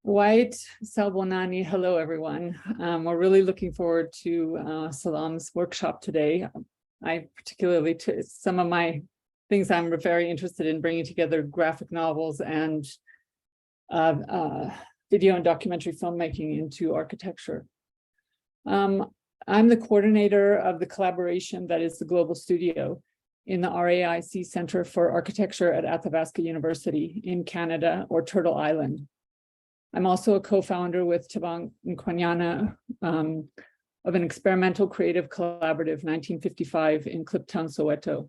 White Salbonani, hello everyone. We're really looking forward to Solam's workshop today. I particularly, some of my things I'm very interested in bringing together graphic novels and video and documentary filmmaking into architecture. I'm the coordinator of the collaboration that is the Global Studio in the RAIC Center for Architecture at Athabasca University in Canada, or Turtle Island. I'm also a co-founder with Tabang Nkwanyana of an experimental creative collaborative 1955 in Kliptown, Soweto,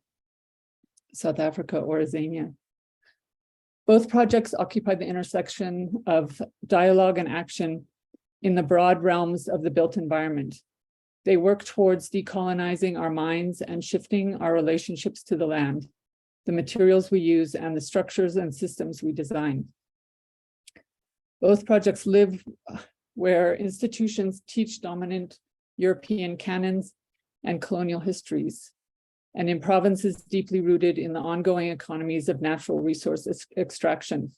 South Africa, or Azania. Both projects occupy the intersection of dialogue and action in the broad realms of the built environment. They work towards decolonizing our minds and shifting our relationships to the land, the materials we use, and the structures and systems we design. Both projects live where institutions teach dominant European canons and colonial histories, and in provinces deeply rooted in the ongoing economies of natural resource extraction.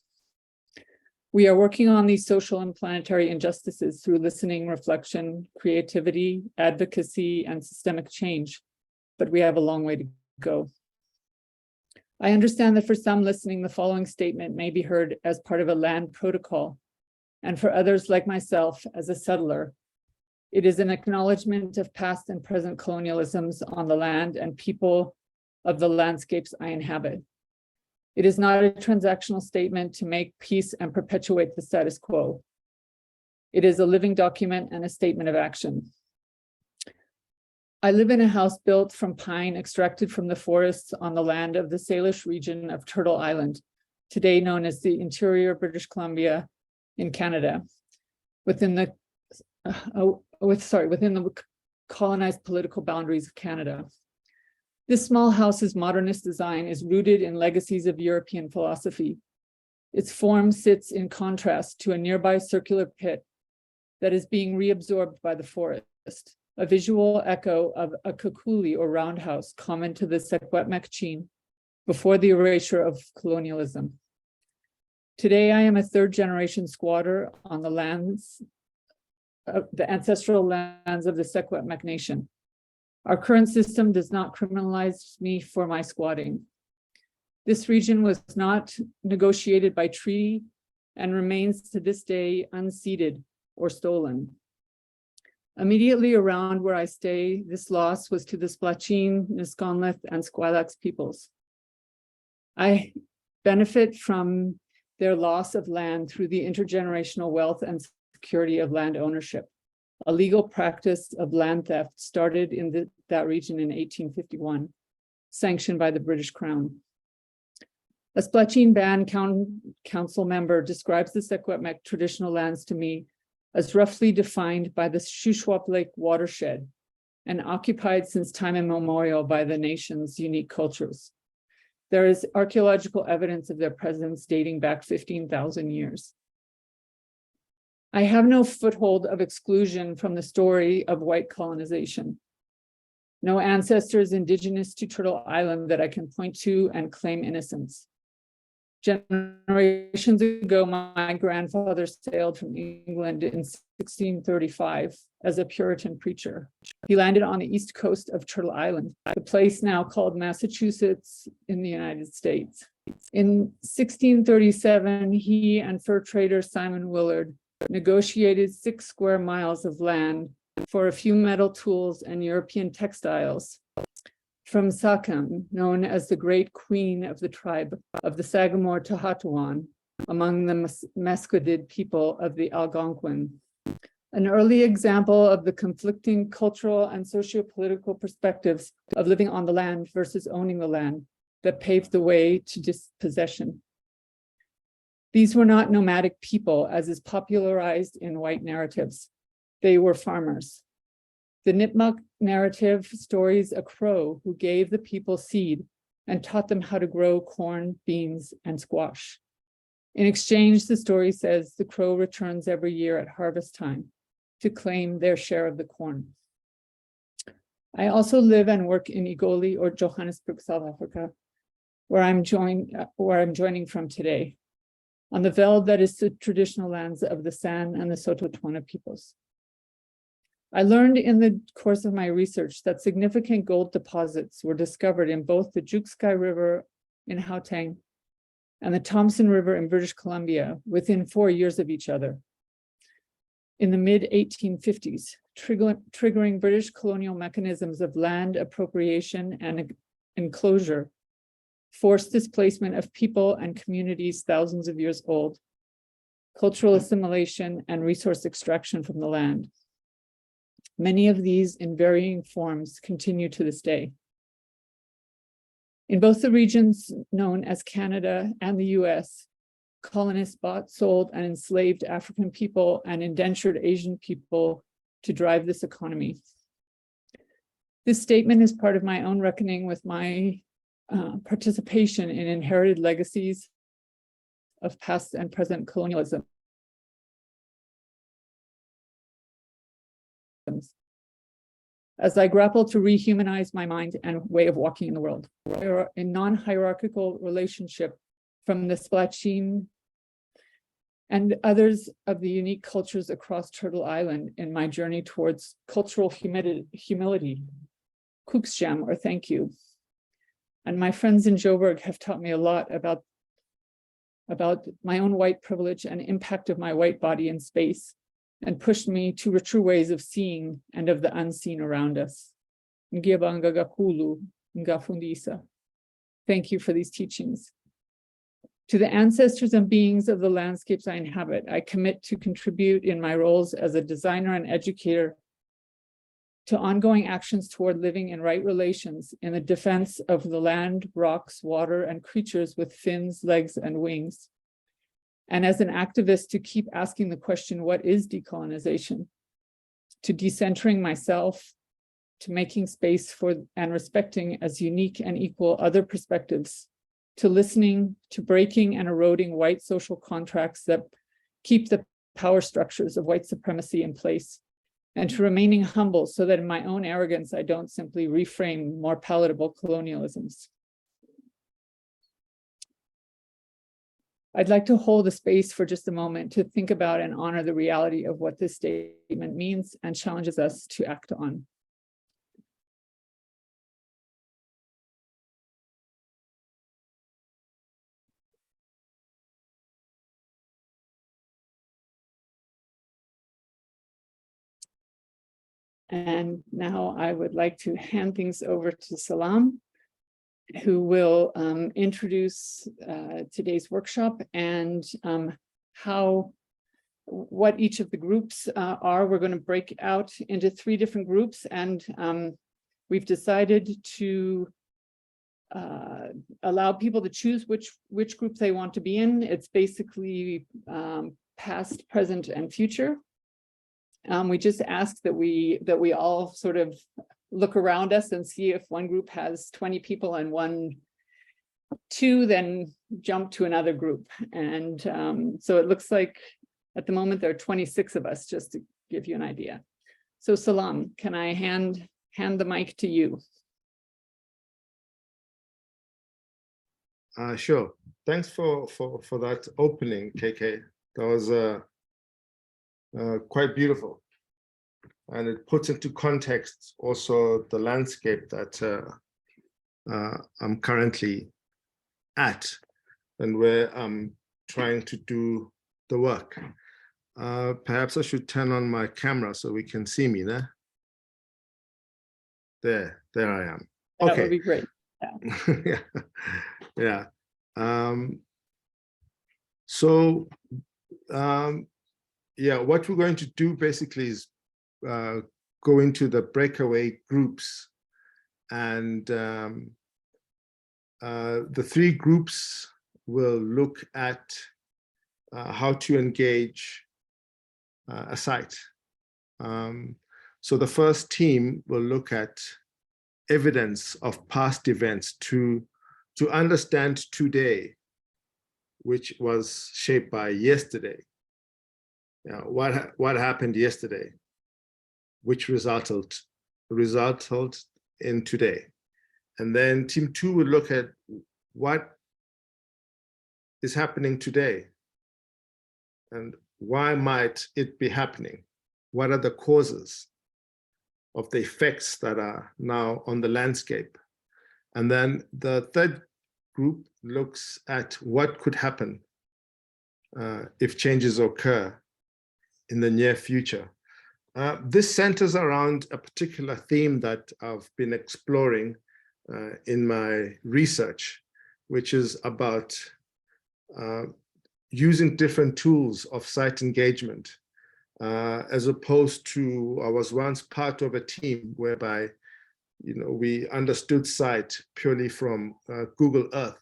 We are working on these social and planetary injustices through listening, reflection, creativity, advocacy, and systemic change, but we have a long way to go. I understand that for some listening, the following statement may be heard as part of a land protocol, and for others like myself as a settler, it is an acknowledgement of past and present colonialisms on the land and people of the landscapes I inhabit. It is not a transactional statement to make peace and perpetuate the status quo. It is a living document and a statement of action. I live in a house built from pine extracted from the forests on the land of the Salish region of Turtle Island, today known as the interior British Columbia in Canada, within the colonized political boundaries of Canada. This small house's modernist design is rooted in legacies of European philosophy. Its form sits in contrast to a nearby circular pit that is being reabsorbed by the forest, a visual echo of a kukuli or roundhouse common to the Secwepemc Chin before the erasure of colonialism. Today, I am a third-generation squatter on the lands, the ancestral lands of the Secwepemc Nation. Our current system does not criminalize me for my squatting. This region was not negotiated by treaty and remains to this day unceded or stolen. Immediately around where I stay, this loss was to the Splachin, Niskonlith, and Squilax peoples. I benefit from their loss of land through the intergenerational wealth and security of land ownership. A legal practice of land theft started in that region in 1851, sanctioned by the British Crown. A Splachin Band council member describes the Secwepemc traditional lands to me as roughly defined by the Shuswap Lake watershed and occupied since time immemorial by the nation's unique cultures. There is archaeological evidence of their presence dating back 15,000 years. I have no foothold of exclusion from the story of white colonization. No ancestors indigenous to Turtle Island that I can point to and claim innocence. Generations ago, my grandfather sailed from England in 1635 as a Puritan preacher. He landed on the east coast of Turtle Island, a place now called Massachusetts in the United States. In 1637, he and fur trader Simon Willard negotiated 6 square miles of land for a few metal tools and European textiles from Sakam, known as the Great Queen of the tribe of the Sagamore Tahatuan, among the Mesquidid people of the Algonquin. An early example of the conflicting cultural and socio-political perspectives of living on the land versus owning the land that paved the way to dispossession. These were not nomadic people, as is popularized in white narratives. They were farmers. The Nipmuc narrative stories a crow who gave the people seed and taught them how to grow corn, beans, and squash. In exchange, the story says the crow returns every year at harvest time to claim their share of the corn. I also live and work in Igoli, or Johannesburg, South Africa, where I'm joining from today, on the veld that is the traditional lands of the San and the Sotho-Twana peoples. I learned in the course of my research that significant gold deposits were discovered in both the Jukskai River in Gauteng and the Thompson River in British Columbia within 4 years of each other. In the mid-1850s, triggering British colonial mechanisms of land appropriation and enclosure, forced displacement of people and communities thousands of years old, cultural assimilation and resource extraction from the land. Many of these in varying forms continue to this day. In both the regions known as Canada and the US, colonists bought, sold, and enslaved African people and indentured Asian people to drive this economy. This statement is part of my own reckoning with my participation in inherited legacies of past and present colonialism. As I grapple to rehumanize my mind and way of walking in the world, in non-hierarchical relationship from the Splachine and others of the unique cultures across Turtle Island in my journey towards cultural humility, Kuksjam, or thank you. And my friends in Joburg have taught me a lot about my own white privilege and impact of my white body in space, and pushed me to richer ways of seeing and of the unseen around us. Thank you for these teachings. To the ancestors and beings of the landscapes I inhabit, I commit to contribute in my roles as a designer and educator to ongoing actions toward living in right relations in the defense of the land, rocks, water, and creatures with fins, legs, and wings. And as an activist, to keep asking the question, what is decolonization? To decentering myself, to making space for and respecting as unique and equal other perspectives, to listening, to breaking and eroding white social contracts that keep the power structures of white supremacy in place, and to remaining humble so that in my own arrogance, I don't simply reframe more palatable colonialisms. I'd like to hold a space for just a moment to think about and honor the reality of what this statement means and challenges us to act on. And now I would like to hand things over to Solam, who will introduce today's workshop and what each of the groups are. We're going to break out into 3 different groups, and we've decided to allow people to choose which group they want to be in. It's basically past, present, and future. We just ask that we all sort of look around us and see if one group has 20 people and 2, then jump to another group. And so it looks like at the moment there are 26 of us, just to give you an idea. So Solam, can I hand the mic to you? Sure. Thanks for that opening, KK. That was quite beautiful, and it puts into context also the landscape that I'm currently at and where I'm trying to do the work. Perhaps I should turn on my camera so we can see me there. There I am. Okay. That would be great. Yeah. Yeah. So yeah, what we're going to do basically is go into the breakaway groups, and the 3 groups will look at how to engage a site. So the first team will look at evidence of past events to understand today, which was shaped by yesterday. What happened yesterday, which resulted in today. And then team 2 would look at what is happening today and why might it be happening? What are the causes of the effects that are now on the landscape? And then the third group looks at what could happen if changes occur in the near future. This centers around a particular theme that I've been exploring in my research, which is about using different tools of site engagement, as opposed to, I was once part of a team whereby, we understood site purely from Google Earth,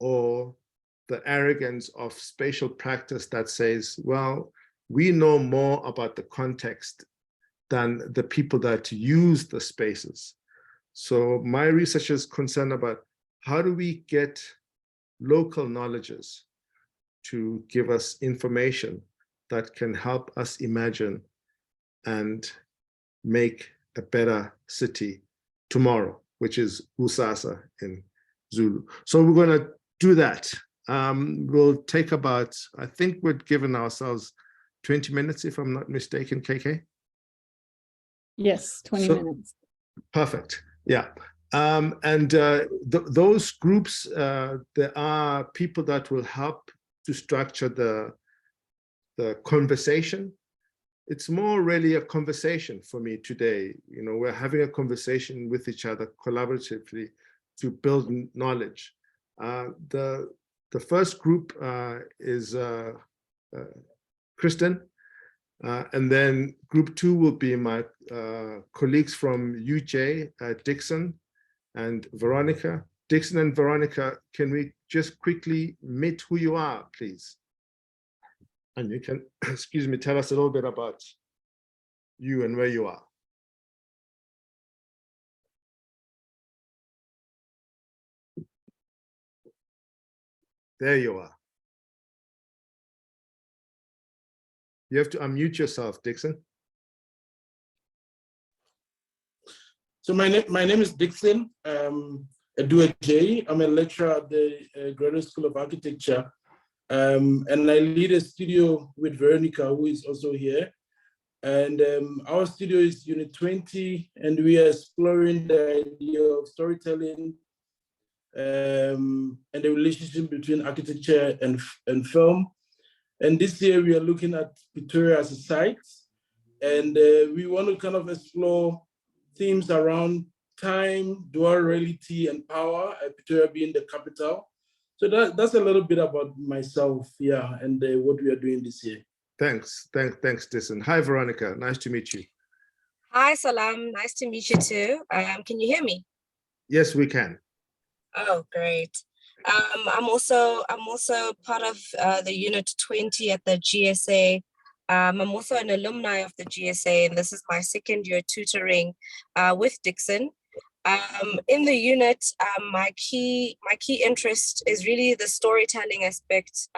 or the arrogance of spatial practice that says, well, we know more about the context than the people that use the spaces. So my research is concerned about how do we get local knowledges to give us information that can help us imagine and make a better city tomorrow, which is Kusasa in Zulu. So we're going to do that. We'll take about, I think we've given ourselves 20 minutes, if I'm not mistaken, KK? Yes, 20 minutes. Perfect. Yeah. Those groups, there are people that will help to structure the conversation. It's more really a conversation for me today. We're having a conversation with each other collaboratively to build knowledge. The first group is Kristen, and then group 2 will be my colleagues from UJ, Dixon and Veronica. Dixon and Veronica, can we just quickly meet who you are, please? And you can, excuse me, tell us a little bit about you and where you are. There you are. You have to unmute yourself, Dixon. So my name is Dixon J. I'm a lecturer at the Graduate School of Architecture. And I lead a studio with Veronica, who is also here. And our studio is Unit 20, and we are exploring the idea of storytelling and the relationship between architecture and film. And this year we are looking at Pretoria as a site. And we want to kind of explore themes around time, dual reality, and power, Pretoria being the capital. So that's a little bit about myself, yeah, and what we are doing this year. Thanks, Dixon. Hi, Veronica. Nice to meet you. Hi, Solam. Nice to meet you too. Can you hear me? Yes, we can. Oh, great. I'm also part of the Unit 20 at the GSA. I'm also an alumni of the GSA, and this is my second year tutoring with Dixon. In the unit, my key interest is really the storytelling aspect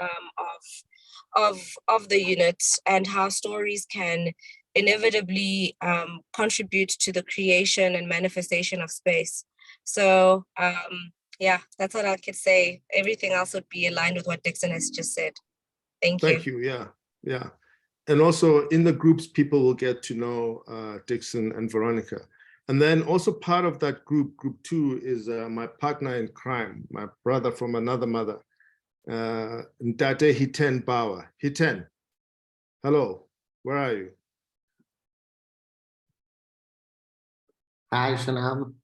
of the unit, and how stories can inevitably contribute to the creation and manifestation of space. So yeah, that's what I could say. Everything else would be aligned with what Dixon has just said. Thank you. Thank you. Yeah. And also in the groups, people will get to know Dixon and Veronica. And then also part of that group 2, is my partner in crime, my brother from another mother, Ndate Hiten Bawa. Hiten, hello, where are you? Hi, Solam.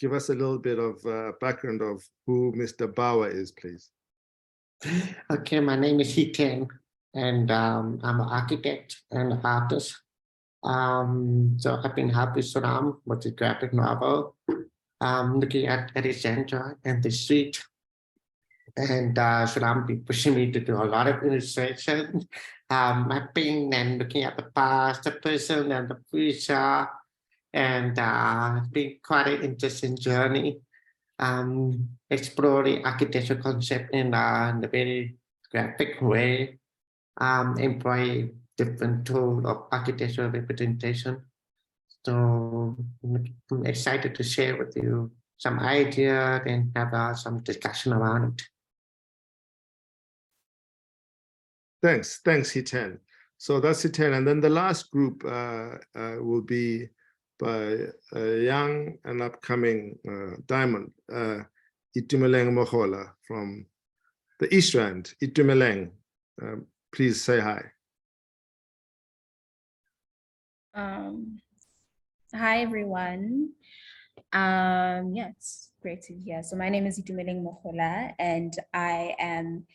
Give us a little bit of background of who Mr. Bawa is, please. Okay, my name is Hiten, and I'm an architect and artist. So I've been helping Solam with the graphic novel, looking at the center and the street. And Solam been pushing me to do a lot of illustration, mapping and looking at the past, the present, and the future. And it's been quite an interesting journey, exploring architectural concept in a very graphic way, employ different tools of architectural representation. So I'm excited to share with you some idea, then have some discussion around it. Thanks, Hiten. So that's Hiten, and then the last group will be by a young and upcoming diamond, Itumeleng Mkhabela from the East Rand. Itumeleng, please say hi. Hi, everyone. Yeah, it's great to be here. So my name is Itumeleng Mkhabela, and I am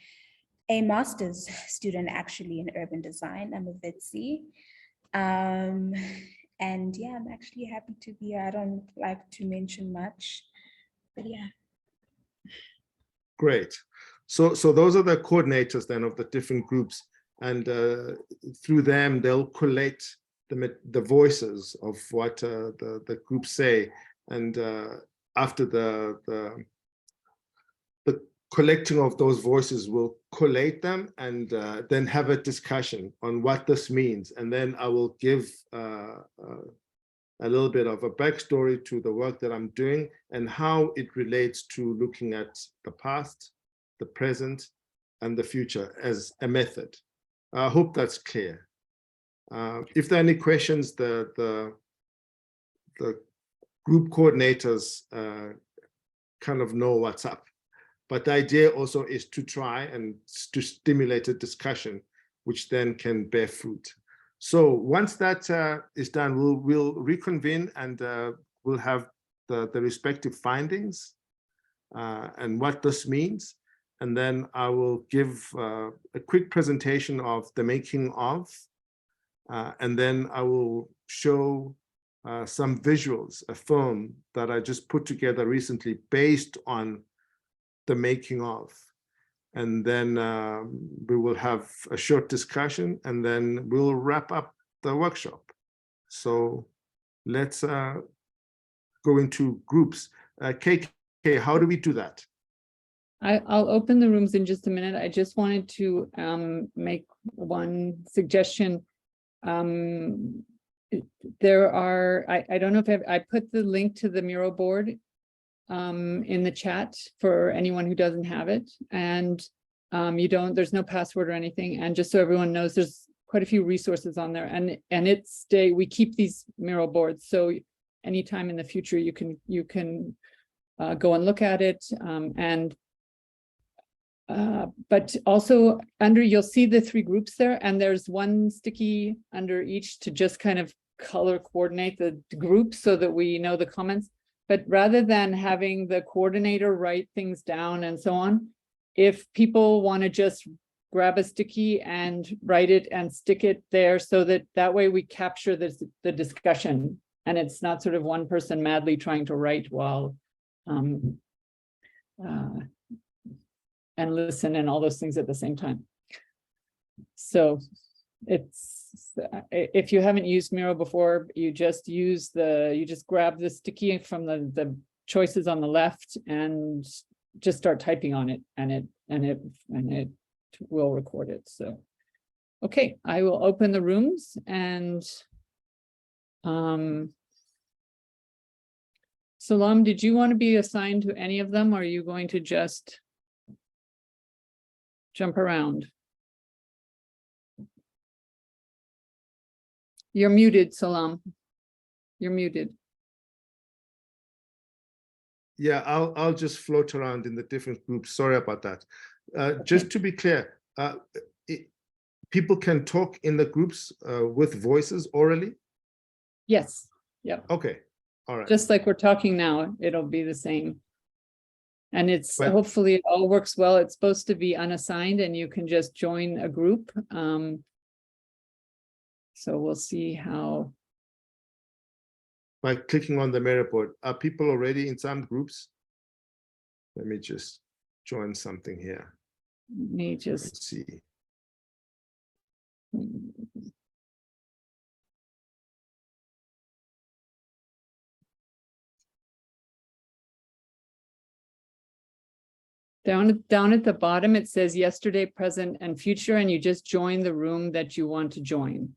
a master's student actually in urban design. I'm a VITC. And yeah, I'm actually happy to be here. I don't like to mention much, but yeah. Great. So those are the coordinators then of the different groups, and through them they'll collate the voices of what the groups say, and after the collecting of those voices, will collate them and then have a discussion on what this means, and then I will give a little bit of a backstory to the work that I'm doing and how it relates to looking at the past, the present, and the future as a method. I hope that's clear. If there are any questions, the group coordinators kind of know what's up. But the idea also is to try and to stimulate a discussion, which then can bear fruit. So once that is done, we'll reconvene, and we'll have the respective findings and what this means. And then I will give a quick presentation of the making of, and then I will show some visuals, a film that I just put together recently based on the making of. And then we will have a short discussion, and then we'll wrap up the workshop. So let's go into groups. KK, how do we do that? I'll open the rooms in just a minute. I just wanted to make one suggestion. There are, I don't know if I put the link to the mural board in the chat for anyone who doesn't have it, and there's no password or anything, and just so everyone knows, there's quite a few resources on there, and we keep these mural boards, so anytime in the future you can go and look at it, but also you'll see the 3 groups there, and there's one sticky under each to just kind of color coordinate the groups so that we know the comments. But rather than having the coordinator write things down and so on, if people want to just grab a sticky and write it and stick it there, so that way we capture the discussion, and it's not sort of one person madly trying to write while and listen and all those things at the same time. So if you haven't used Miro before, you just grab the sticky from the choices on the left and just start typing on it, and it will record it. So, okay, I will open the rooms, and Solam, did you want to be assigned to any of them, or are you going to just jump around? You're muted, Solam. You're muted. Yeah, I'll just float around in the different groups. Sorry about that. Just to be clear, people can talk in the groups with voices orally? Yes. Yep. Okay. All right. Just like we're talking now, it'll be the same. And hopefully it all works well. It's supposed to be unassigned, and you can just join a group. So we'll see how. By clicking on the mirror board, are people already in some groups? Let me just join something here. Let's see. Down at the bottom, it says yesterday, present, and future, and you just join the room that you want to join.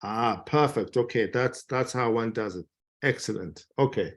Ah, perfect. Okay, that's how one does it. Excellent. Okay.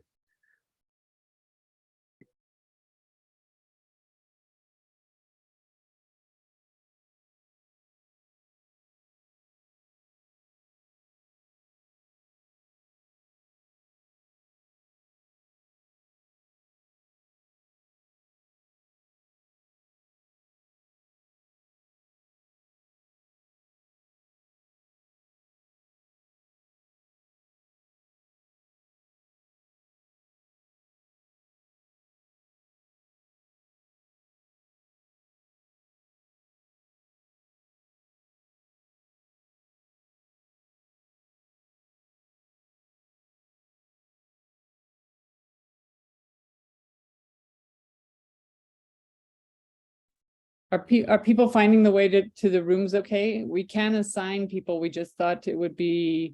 Are people finding the way to the rooms okay? We can assign people. We just thought it would be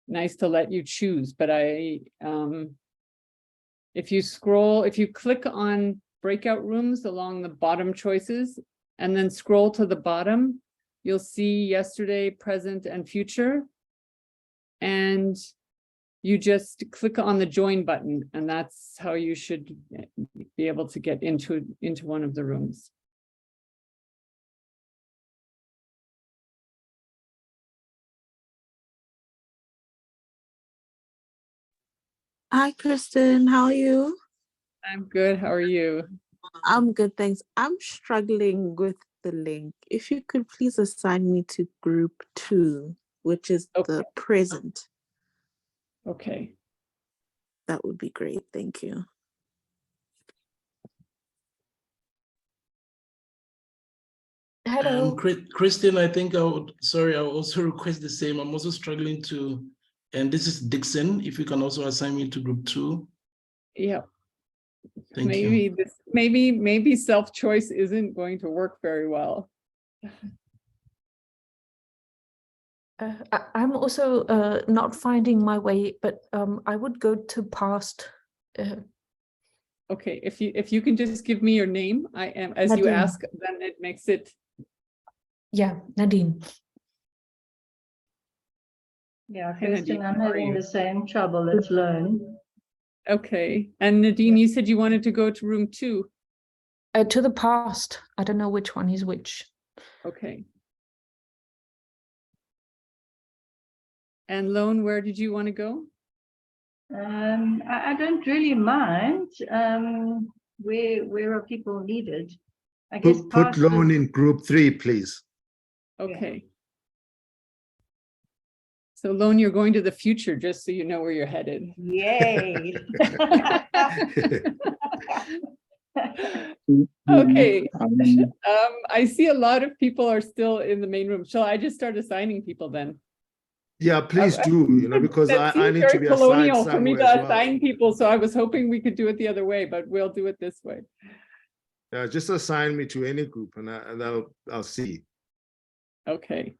nice to let you choose, but if you click on breakout rooms along the bottom choices and then scroll to the bottom, you'll see yesterday, present, and future. And you just click on the join button, and that's how you should be able to get into one of the rooms. Hi, Kristen. How are you? I'm good. How are you? I'm good, thanks. I'm struggling with the link. If you could please assign me to group 2, which is the present, Okay. that would be great. Thank you. Hello. Kristen, I think I'll also request the same. I'm also struggling to, and this is Dixon, if you can also assign me to group 2. Yeah. Thank you. Maybe self-choice isn't going to work very well. I'm also not finding my way, but I would go to past. Okay, if you can just give me your name, I am as you Nadine. ask, then it makes it. Yeah, Nadine. Yeah, Hi, Kristen, Nadine, I'm how are having you? the same trouble. Let's learn. Okay, and Nadine, you said you wanted to go to room 2. To the past. I don't know which one is which. Okay. And Lone, where did you want to go? I don't really mind. Where are people needed? I guess Put past loan is- in group 3, please. Okay. So Lone, you're going to the future, just so you know where you're headed. Yay. Okay. I see a lot of people are still in the main room. Shall I just start assigning people then? Yeah, please do, because That I seems need to very be assigned colonial for me somewhere as to well. assign people, so I was hoping we could do it the other way, but we'll do it this way. Yeah, just assign me to any group and I'll see. Okay.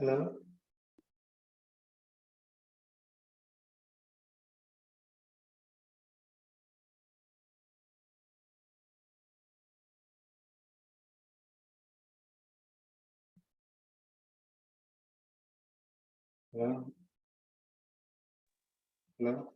Hello? Hello? Hello?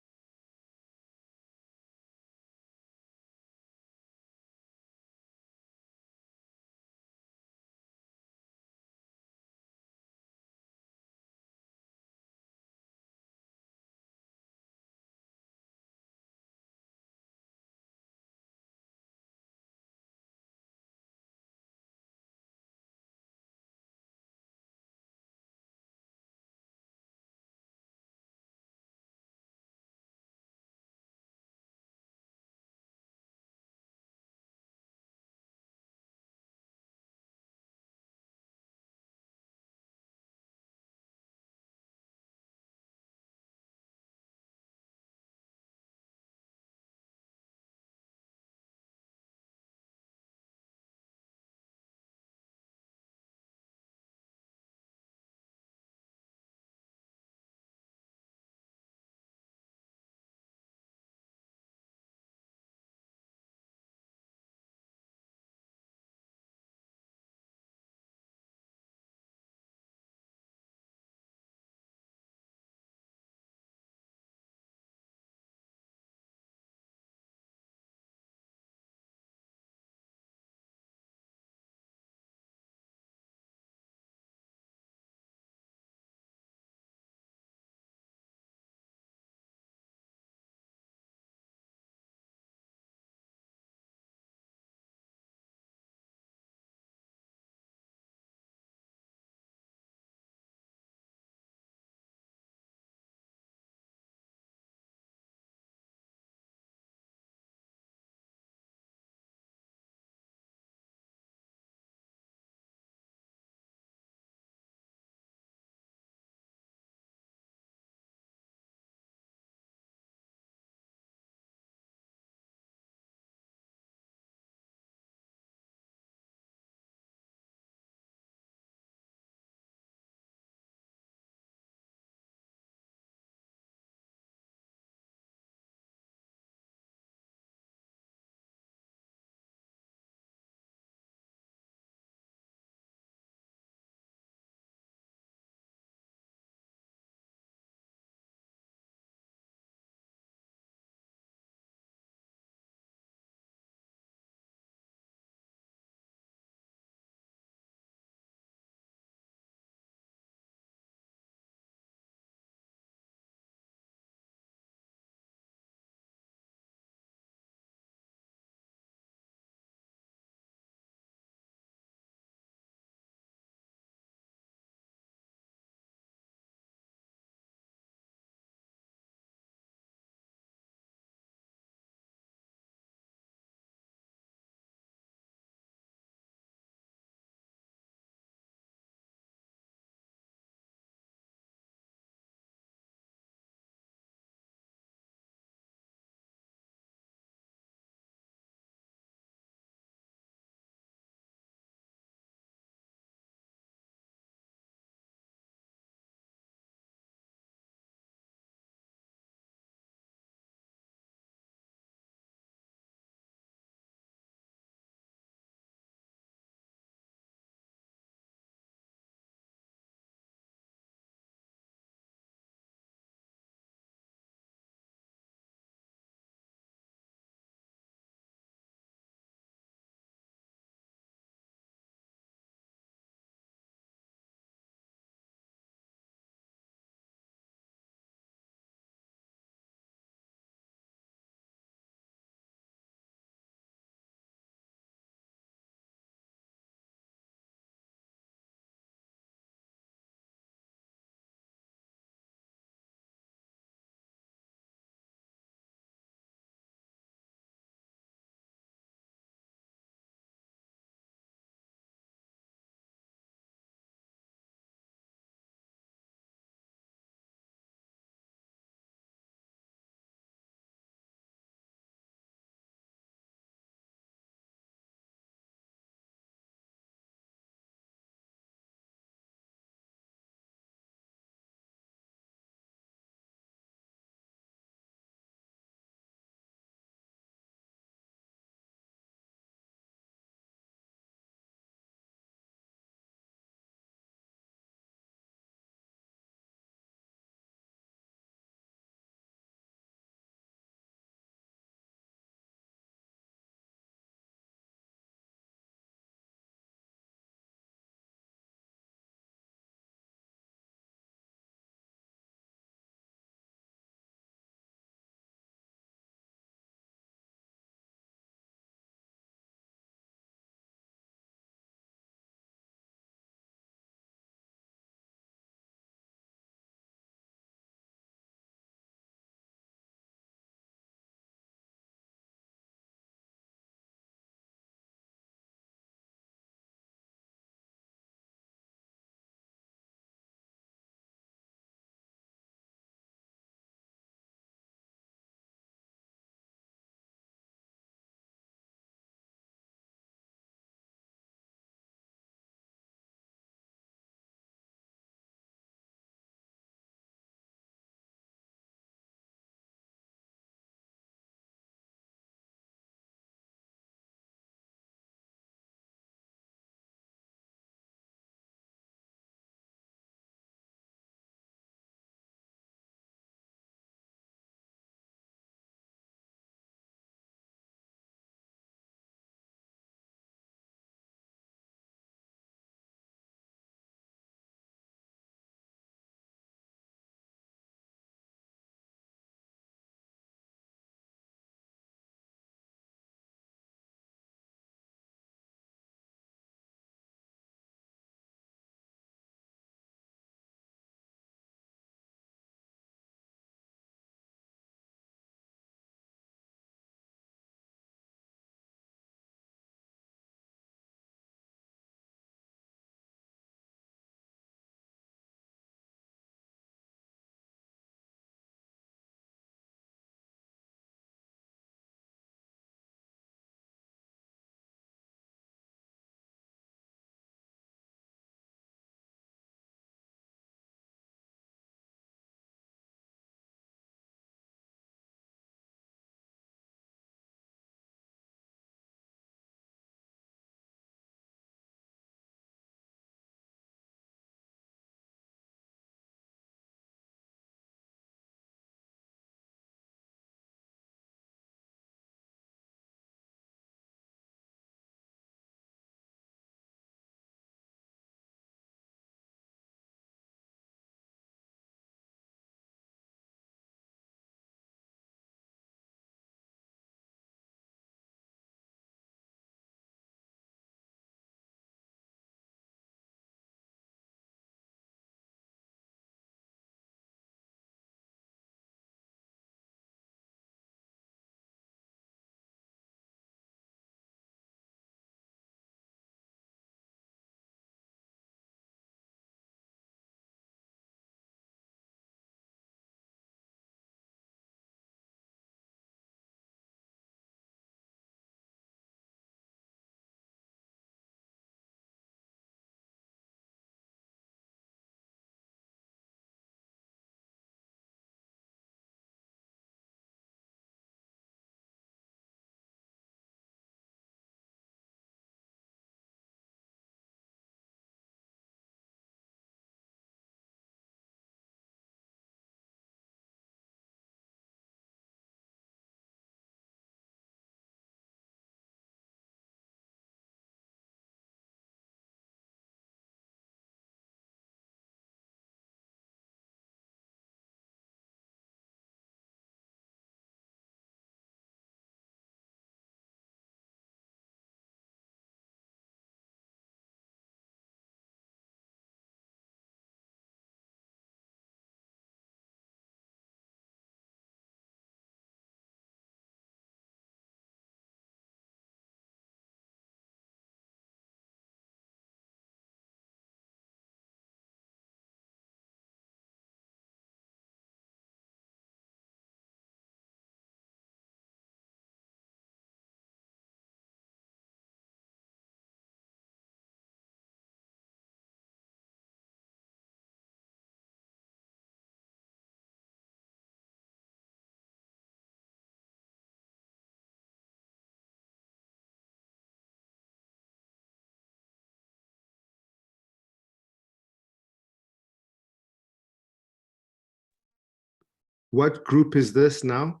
What group is this now?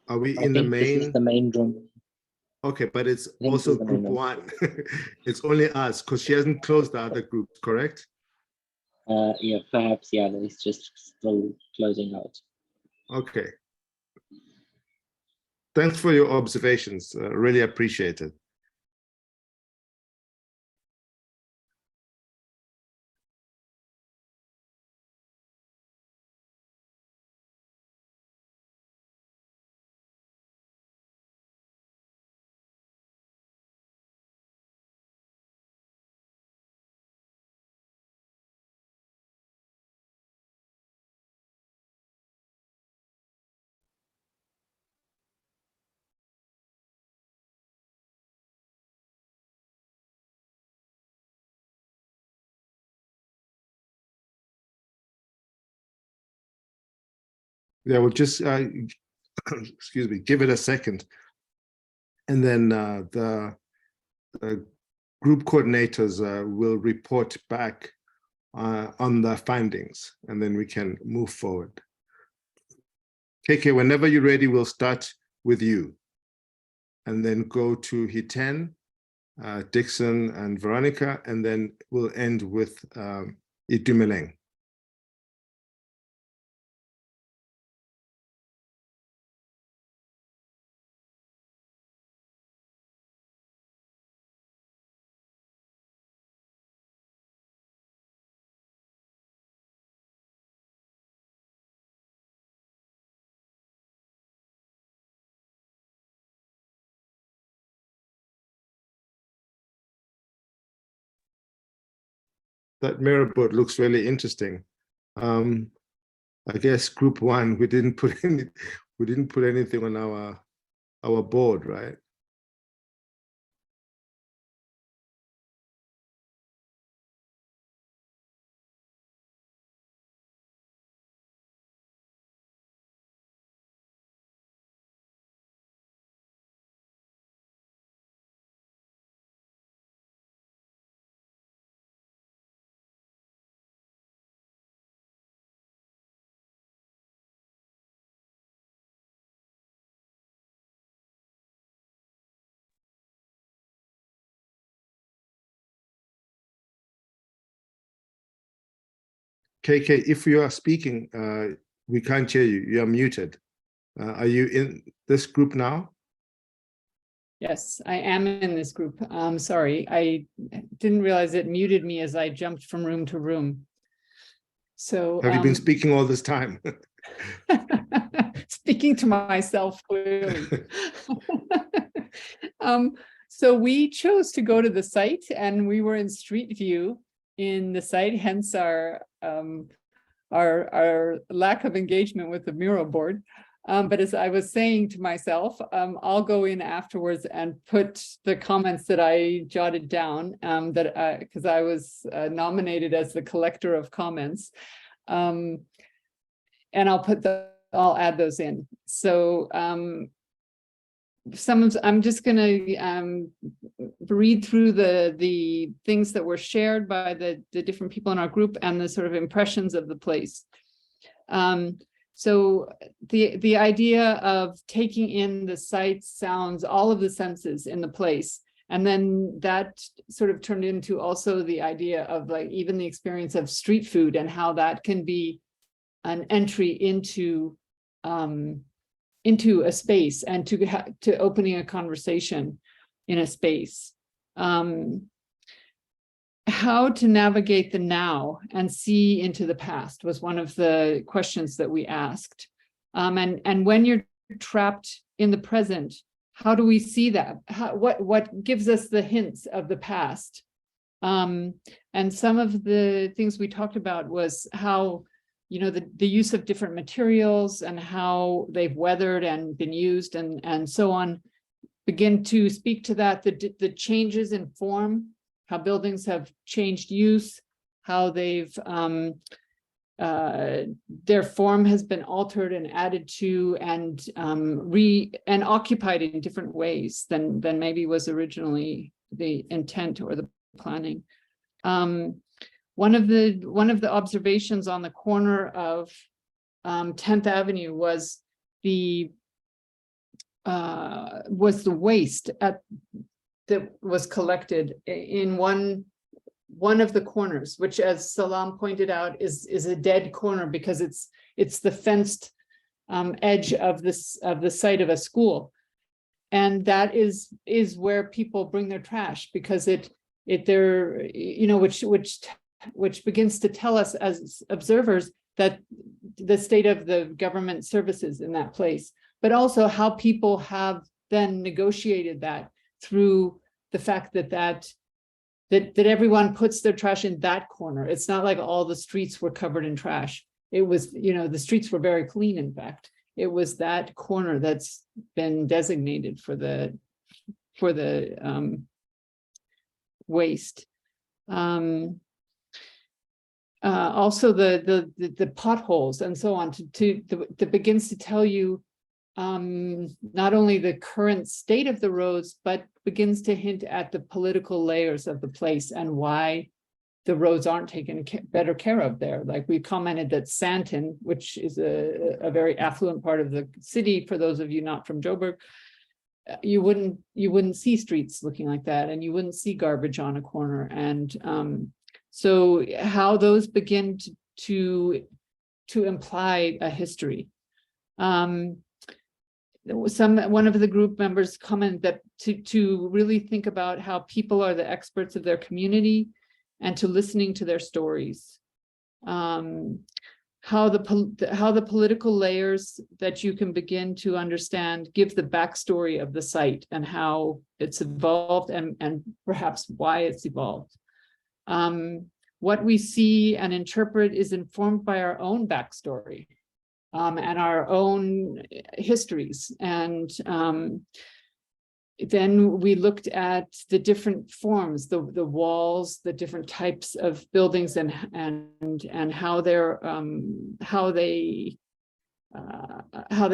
Are we in the This is main? the main room. Okay, but it's think also this is the main group one. 1. It's only us because she hasn't closed the other groups, correct? Yeah, perhaps, yeah, it's just still closing out. Okay. Thanks for your observations. Really appreciate it. Yeah, we'll just excuse me, give it a second, and then the group coordinators will report back on the findings, and then we can move forward. KK, whenever you're ready, we'll start with you, and then go to Hiten, Dixon, and Veronica, and then we'll end with Itumeleng. That mirror board looks really interesting. I guess group 1, we didn't put anything on our board, right? KK, if you are speaking, we can't hear you. You are muted. Are you in this group now? Yes, I am in this group. Sorry, I didn't realize it muted me as I jumped from room to room. So have you been speaking all this time? speaking to myself clearly. So we chose to go to the site, and we were in Street View in the site, hence our lack of engagement with the mural board. But as I was saying to myself, I'll go in afterwards and put the comments that I jotted down, because I was nominated as the collector of comments, and I'll add those in. So I'm just going to read through the things that were shared by the different people in our group and the sort of impressions of the place. So the idea of taking in the sights, sounds, all of the senses in the place, and then that sort of turned into also the idea of like even the experience of street food and how that can be an entry into a space and to opening a conversation in a space. How to navigate the now and see into the past was one of the questions that we asked. And when you're trapped in the present, how do we see that? What gives us the hints of the past? And some of the things we talked about was how, you know, the use of different materials and how they've weathered and been used and so on, begin to speak to that, the changes in form, how buildings have changed use, how they've their form has been altered and added to and occupied in different ways than maybe was originally the intent or the planning. One of the observations on the corner of 10th Avenue was the waste that was collected in one of the corners, which, as Solam pointed out, is a dead corner because it's the fenced edge of the site of a school, and that is where people bring their trash, because which begins to tell us as observers that the state of the government services in that place, but also how people have then negotiated that through the fact that everyone puts their trash in that corner. It's not like all the streets were covered in trash. It was, the streets were very clean, in fact. It was that corner that's been designated for the waste. Also the potholes and so on that begins to tell you not only the current state of the roads, but begins to hint at the political layers of the place and why the roads aren't taken better care of there. Like we commented that Sandton, which is a very affluent part of the city, for those of you not from Joburg, you wouldn't see streets looking like that, and you wouldn't see garbage on a corner. And so how those begin to imply a history. One of the group members commented that to really think about how people are the experts of their community and to listening to their stories. How the political layers that you can begin to understand give the backstory of the site and how it's evolved and perhaps why it's evolved. What we see and interpret is informed by our own backstory and our own histories. And then we looked at the different forms, the walls, the different types of buildings, and how they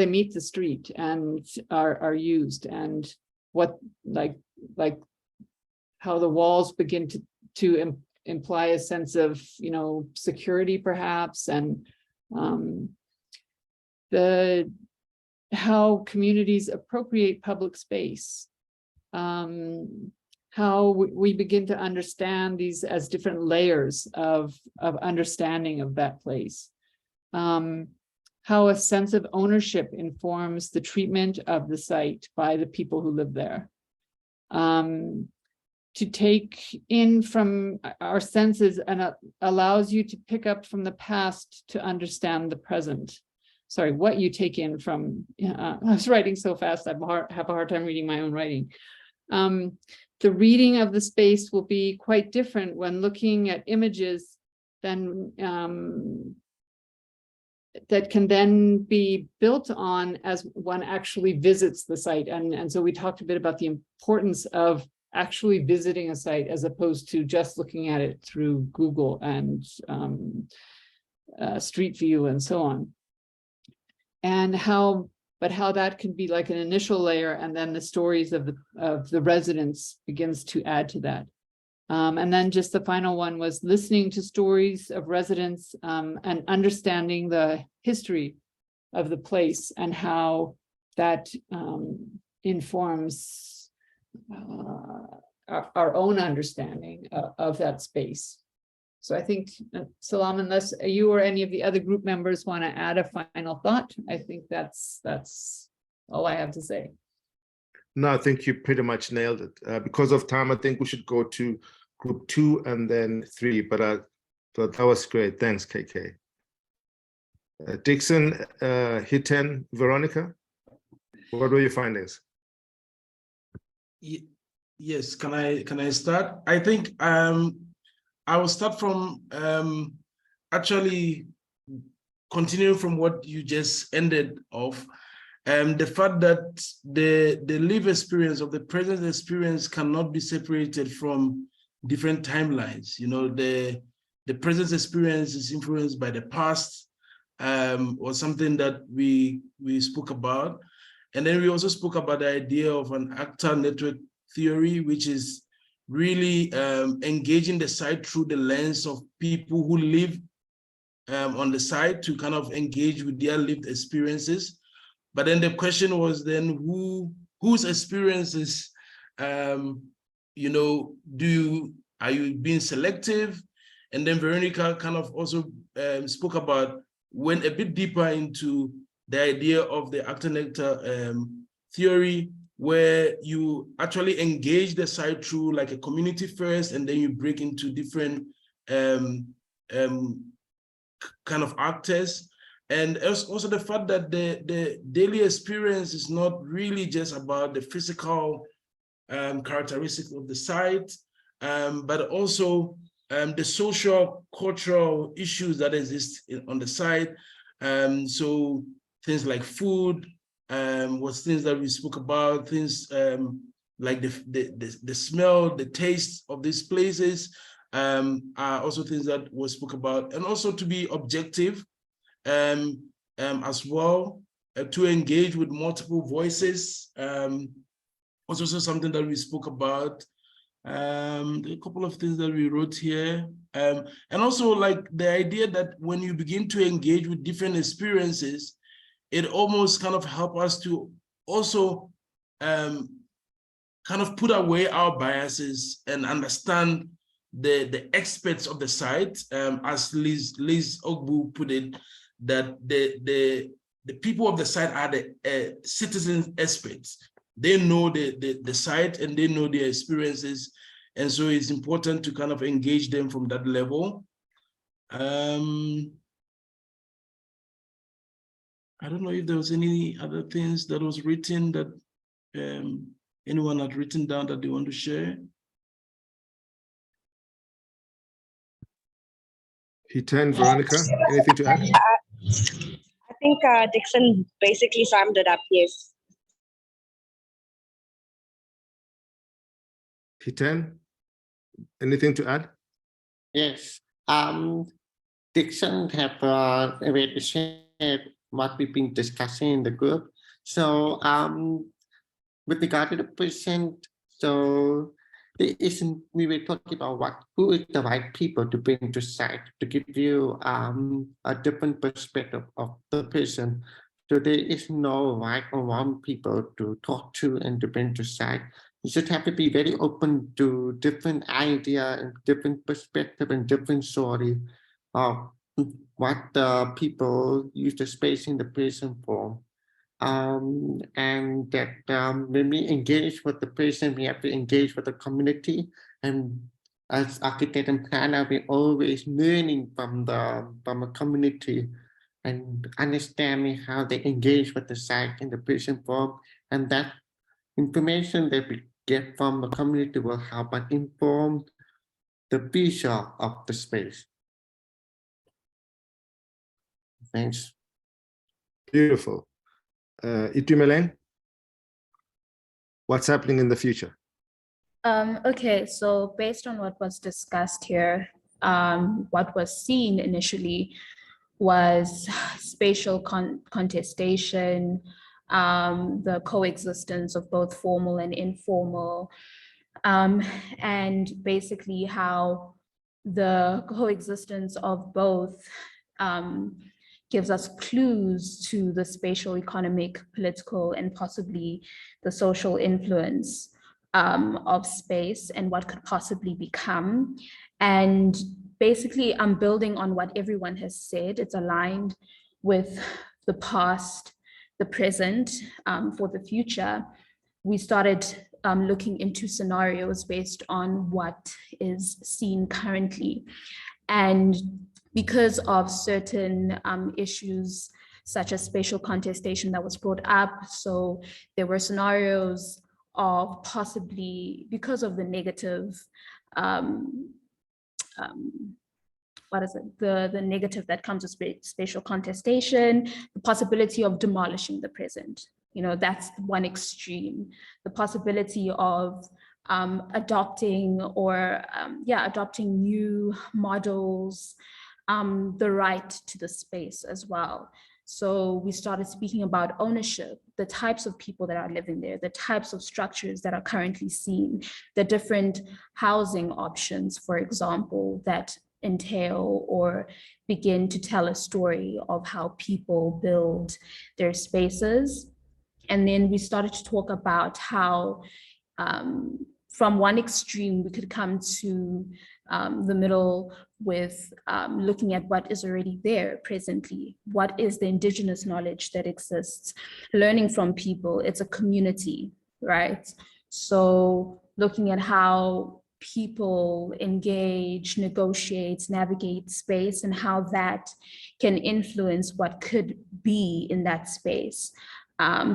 meet the street and are used, and what like how the walls begin to imply a sense of security perhaps, and how communities appropriate public space, how we begin to understand these as different layers of understanding of that place, how a sense of ownership informs the treatment of the site by the people who live there, to take in from our senses, and allows you to pick up from the past to understand the present. Sorry, what you take in from, I was writing so fast, I have a hard time reading my own writing. The reading of the space will be quite different when looking at images than that can then be built on as one actually visits the site. And so we talked a bit about the importance of actually visiting a site as opposed to just looking at it through Google and Street View and so on. And how that can be like an initial layer, and then the stories of the residents begins to add to that. And then just the final one was listening to stories of residents and understanding the history of the place and how that informs our own understanding of that space. So I think, Solam, unless you or any of the other group members want to add a final thought, I think that's all I have to say. No, I think you pretty much nailed it. Because of time, I think we should go to group 2 and then 3, but I thought that was great. Thanks, KK. Dixon, Hiten, Veronica, what were your findings? Yes, can I start? I think I will start from actually continuing from what you just ended off. The fact that the lived experience of the present experience cannot be separated from different timelines. The present experience is influenced by the past, or something that we spoke about. And then we also spoke about the idea of an actor network theory, which is really engaging the site through the lens of people who live on the site to kind of engage with their lived experiences. But then the question was then whose experiences, you know, are you being selective? And then Veronica kind of also spoke about, went a bit deeper into the idea of the actor-nectar theory, where you actually engage the site through like a community first, and then you break into different kind of actors. And also the fact that the daily experience is not really just about the physical characteristics of the site, but also the social, cultural issues that exist on the site. So things like food was things that we spoke about, things like the smell, the taste of these places are also things that we spoke about. And also to be objective as well, to engage with multiple voices, was also something that we spoke about. A couple of things that we wrote here. And also like the idea that when you begin to engage with different experiences, it almost kind of help us to also kind of put away our biases and understand the experts of the site, as Liz Ogbu put it, that the people of the site are the citizen experts. They know the site and they know their experiences. And so it's important to kind of engage them from that level. I don't know if there was any other things that was written that anyone had written down that they want to share. Hiten, Veronica, anything to add? I think Dixon basically summed it up, yes. Hiten, anything to add? Yes. Dixon have already shared what we've been discussing in the group. So with regard to the present, so there isn't, we were talking about who is the right people to bring to site to give you a different perspective of the person. So there is no right or wrong people to talk to and to bring to site. You should have to be very open to different idea and different perspective and different story of what the people use the space in the prison for. And that when we engage with the person, we have to engage with the community. And as architect and planner, we're always learning from the community and understanding how they engage with the site in the prison form. And that information that we get from the community will help us inform the future of the space. Thanks. Beautiful. Itumeleng, what's happening in the future? Okay, so based on what was discussed here, what was seen initially was spatial contestation, the coexistence of both formal and informal, and basically how the coexistence of both gives us clues to the spatial, economic, political, and possibly the social influence of space and what could possibly become. And basically, I'm building on what everyone has said. It's aligned with the past, the present, for the future. We started looking into scenarios based on what is seen currently. And because of certain issues such as spatial contestation that was brought up, so there were scenarios of possibly, because of the negative, the negative that comes with spatial contestation, the possibility of demolishing the present. You know, that's one extreme. The possibility of adopting new models, the right to the space as well. So we started speaking about ownership, the types of people that are living there, the types of structures that are currently seen, the different housing options, for example, that entail or begin to tell a story of how people build their spaces. And then we started to talk about how from one extreme, we could come to the middle with looking at what is already there presently. What is the indigenous knowledge that exists? Learning from people, it's a community, right? So looking at how people engage, negotiate, navigate space, and how that can influence what could be in that space.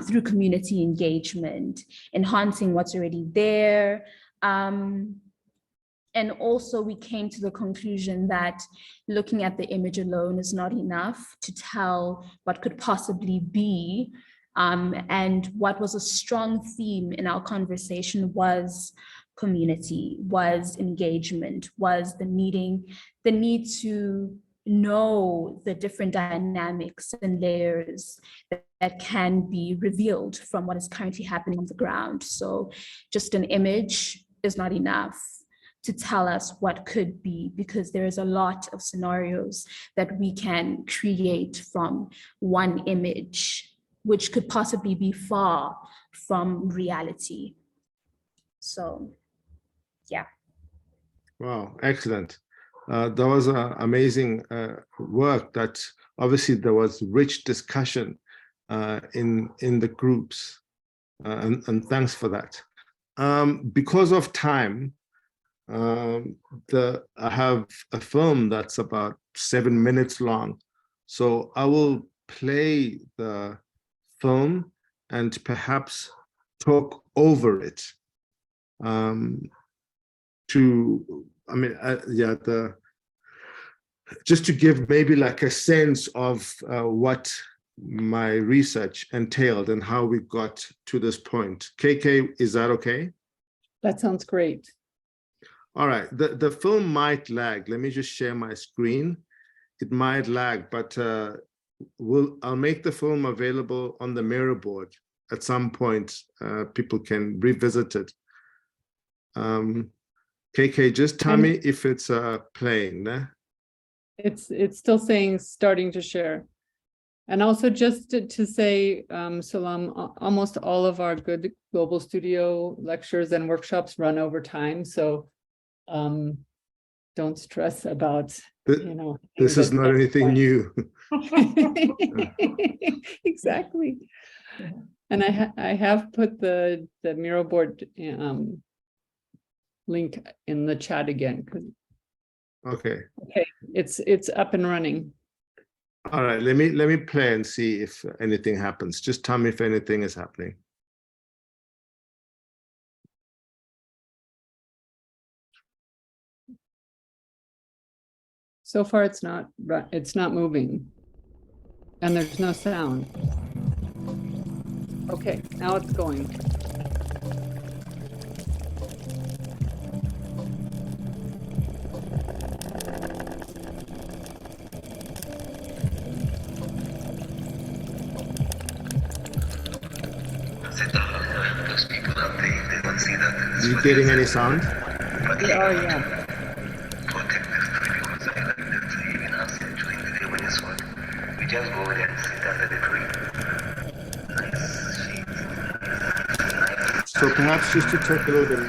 Through community engagement, enhancing what's already there. And also we came to the conclusion that looking at the image alone is not enough to tell what could possibly be. And what was a strong theme in our conversation was community, was engagement, was the need to know the different dynamics and layers that can be revealed from what is currently happening on the ground. So just an image is not enough to tell us what could be, because there is a lot of scenarios that we can create from one image, which could possibly be far from reality. So, yeah. Wow, excellent. That was amazing work. That obviously there was rich discussion in the groups, and thanks for that. Because of time, I have a film that's about 7 minutes long, so I will play the film and perhaps talk over it. Just to give maybe like a sense of what my research entailed and how we got to this point. KK, is that okay? That sounds great. All right, the film might lag. Let me just share my screen. It might lag, but I'll make the film available on the mirror board at some point. People can revisit it. KK, just tell me if it's playing. Né? It's still saying starting to share. And also just to say, Solam, almost all of our good Global Studio lectures and workshops run over time. So don't stress about, This is not anything new. Exactly. And I have put the Miro board link in the chat again. Okay. Okay, it's up and running. All right, let me play and see if anything happens. Just tell me if anything is happening. So far, it's not moving, and there's no sound. Okay, now it's going. Are you getting any sound? We are, yeah. We just go there and sit under the tree. So perhaps just to take a little bit.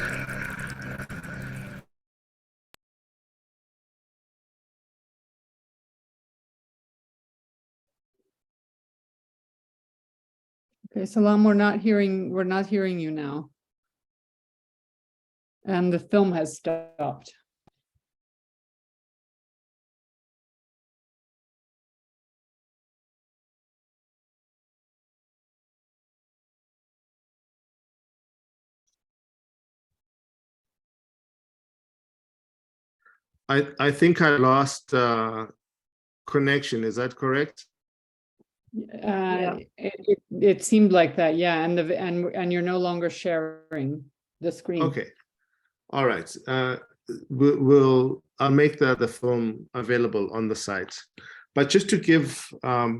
Okay, Solam, we're not hearing you now. And the film has stopped. I think I lost connection. Is that correct? It seemed like that, yeah. And you're no longer sharing the screen. Okay. All right. I'll make the film available on the site. But just to give a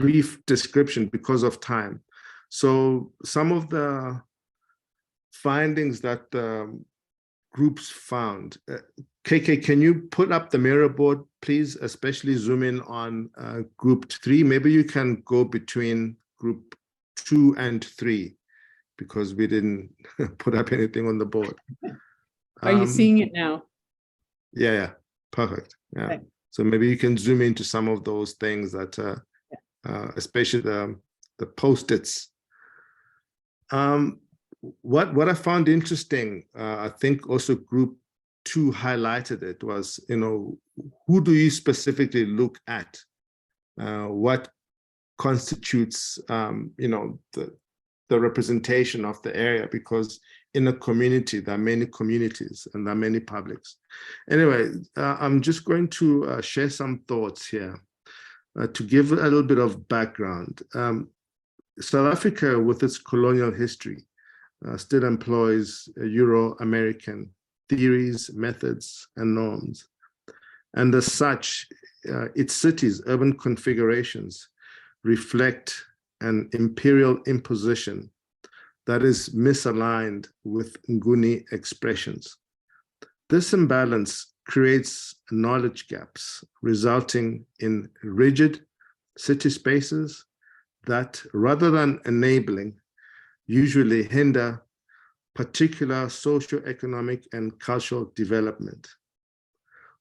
brief description because of time. So some of the findings that groups found. KK, can you put up the mirror board, please, especially zoom in on group 3? Maybe you can go between group 2 and 3, because we didn't put up anything on the board. Are you seeing it now? Yeah, perfect. Yeah. Okay. So maybe you can zoom into some of those things that, especially the post-its. What I found interesting, I think also group 2 highlighted it, was, who do you specifically look at? What constitutes, the representation of the area? Because in a community, there are many communities and there are many publics. Anyway, I'm just going to share some thoughts here to give a little bit of background. South Africa, with its colonial history, still employs Euro-American theories, methods, and norms. And as such, its cities' urban configurations reflect an imperial imposition that is misaligned with Nguni expressions. This imbalance creates knowledge gaps, resulting in rigid city spaces that, rather than enabling, usually hinder particular socioeconomic and cultural development,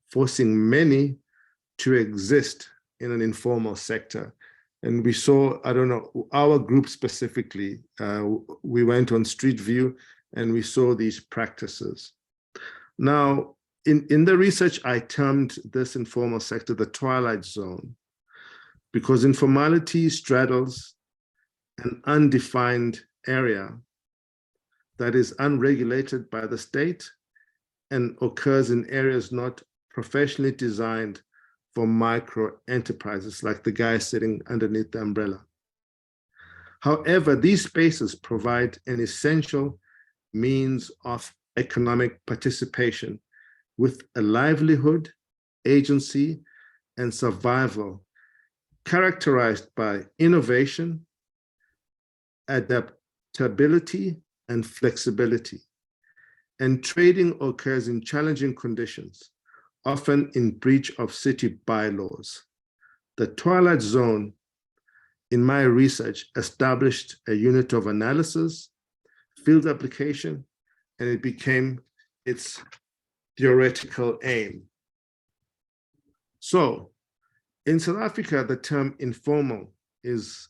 forcing many to exist in an informal sector. And we saw, I don't know, our group specifically, we went on Street View and we saw these practices. Now, in the research, I termed this informal sector the twilight zone, because informality straddles an undefined area that is unregulated by the state and occurs in areas not professionally designed for micro enterprises, like the guy sitting underneath the umbrella. However, these spaces provide an essential means of economic participation with a livelihood, agency, and survival characterized by innovation, adaptability, and flexibility. And trading occurs in challenging conditions, often in breach of city bylaws. The twilight zone, in my research, established a unit of analysis, field application, and it became its theoretical aim. So, in South Africa, the term informal is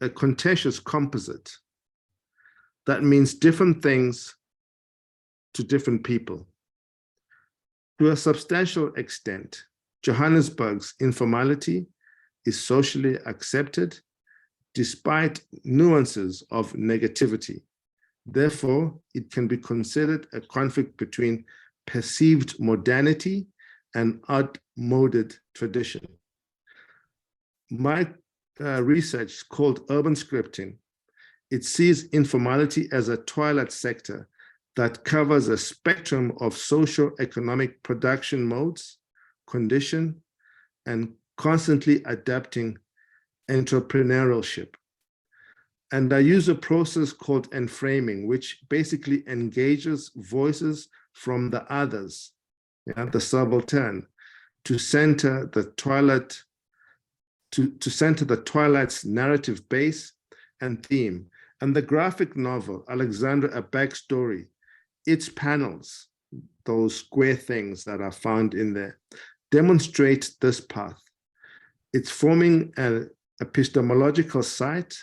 a contentious composite that means different things to different people. To a substantial extent, Johannesburg's informality is socially accepted despite nuances of negativity. Therefore, it can be considered a conflict between perceived modernity and outmoded tradition. My research, called urban scripting, it sees informality as a twilight sector that covers a spectrum of socio-economic production modes, condition, and constantly adapting entrepreneurship. And I use a process called enframing, which basically engages voices from the others, the subaltern, to center the twilight, to center the twilight's narrative base and theme. And the graphic novel, Alexandra, A Backstory, its panels, those square things that are found in there, demonstrate this path. It's forming an epistemological site,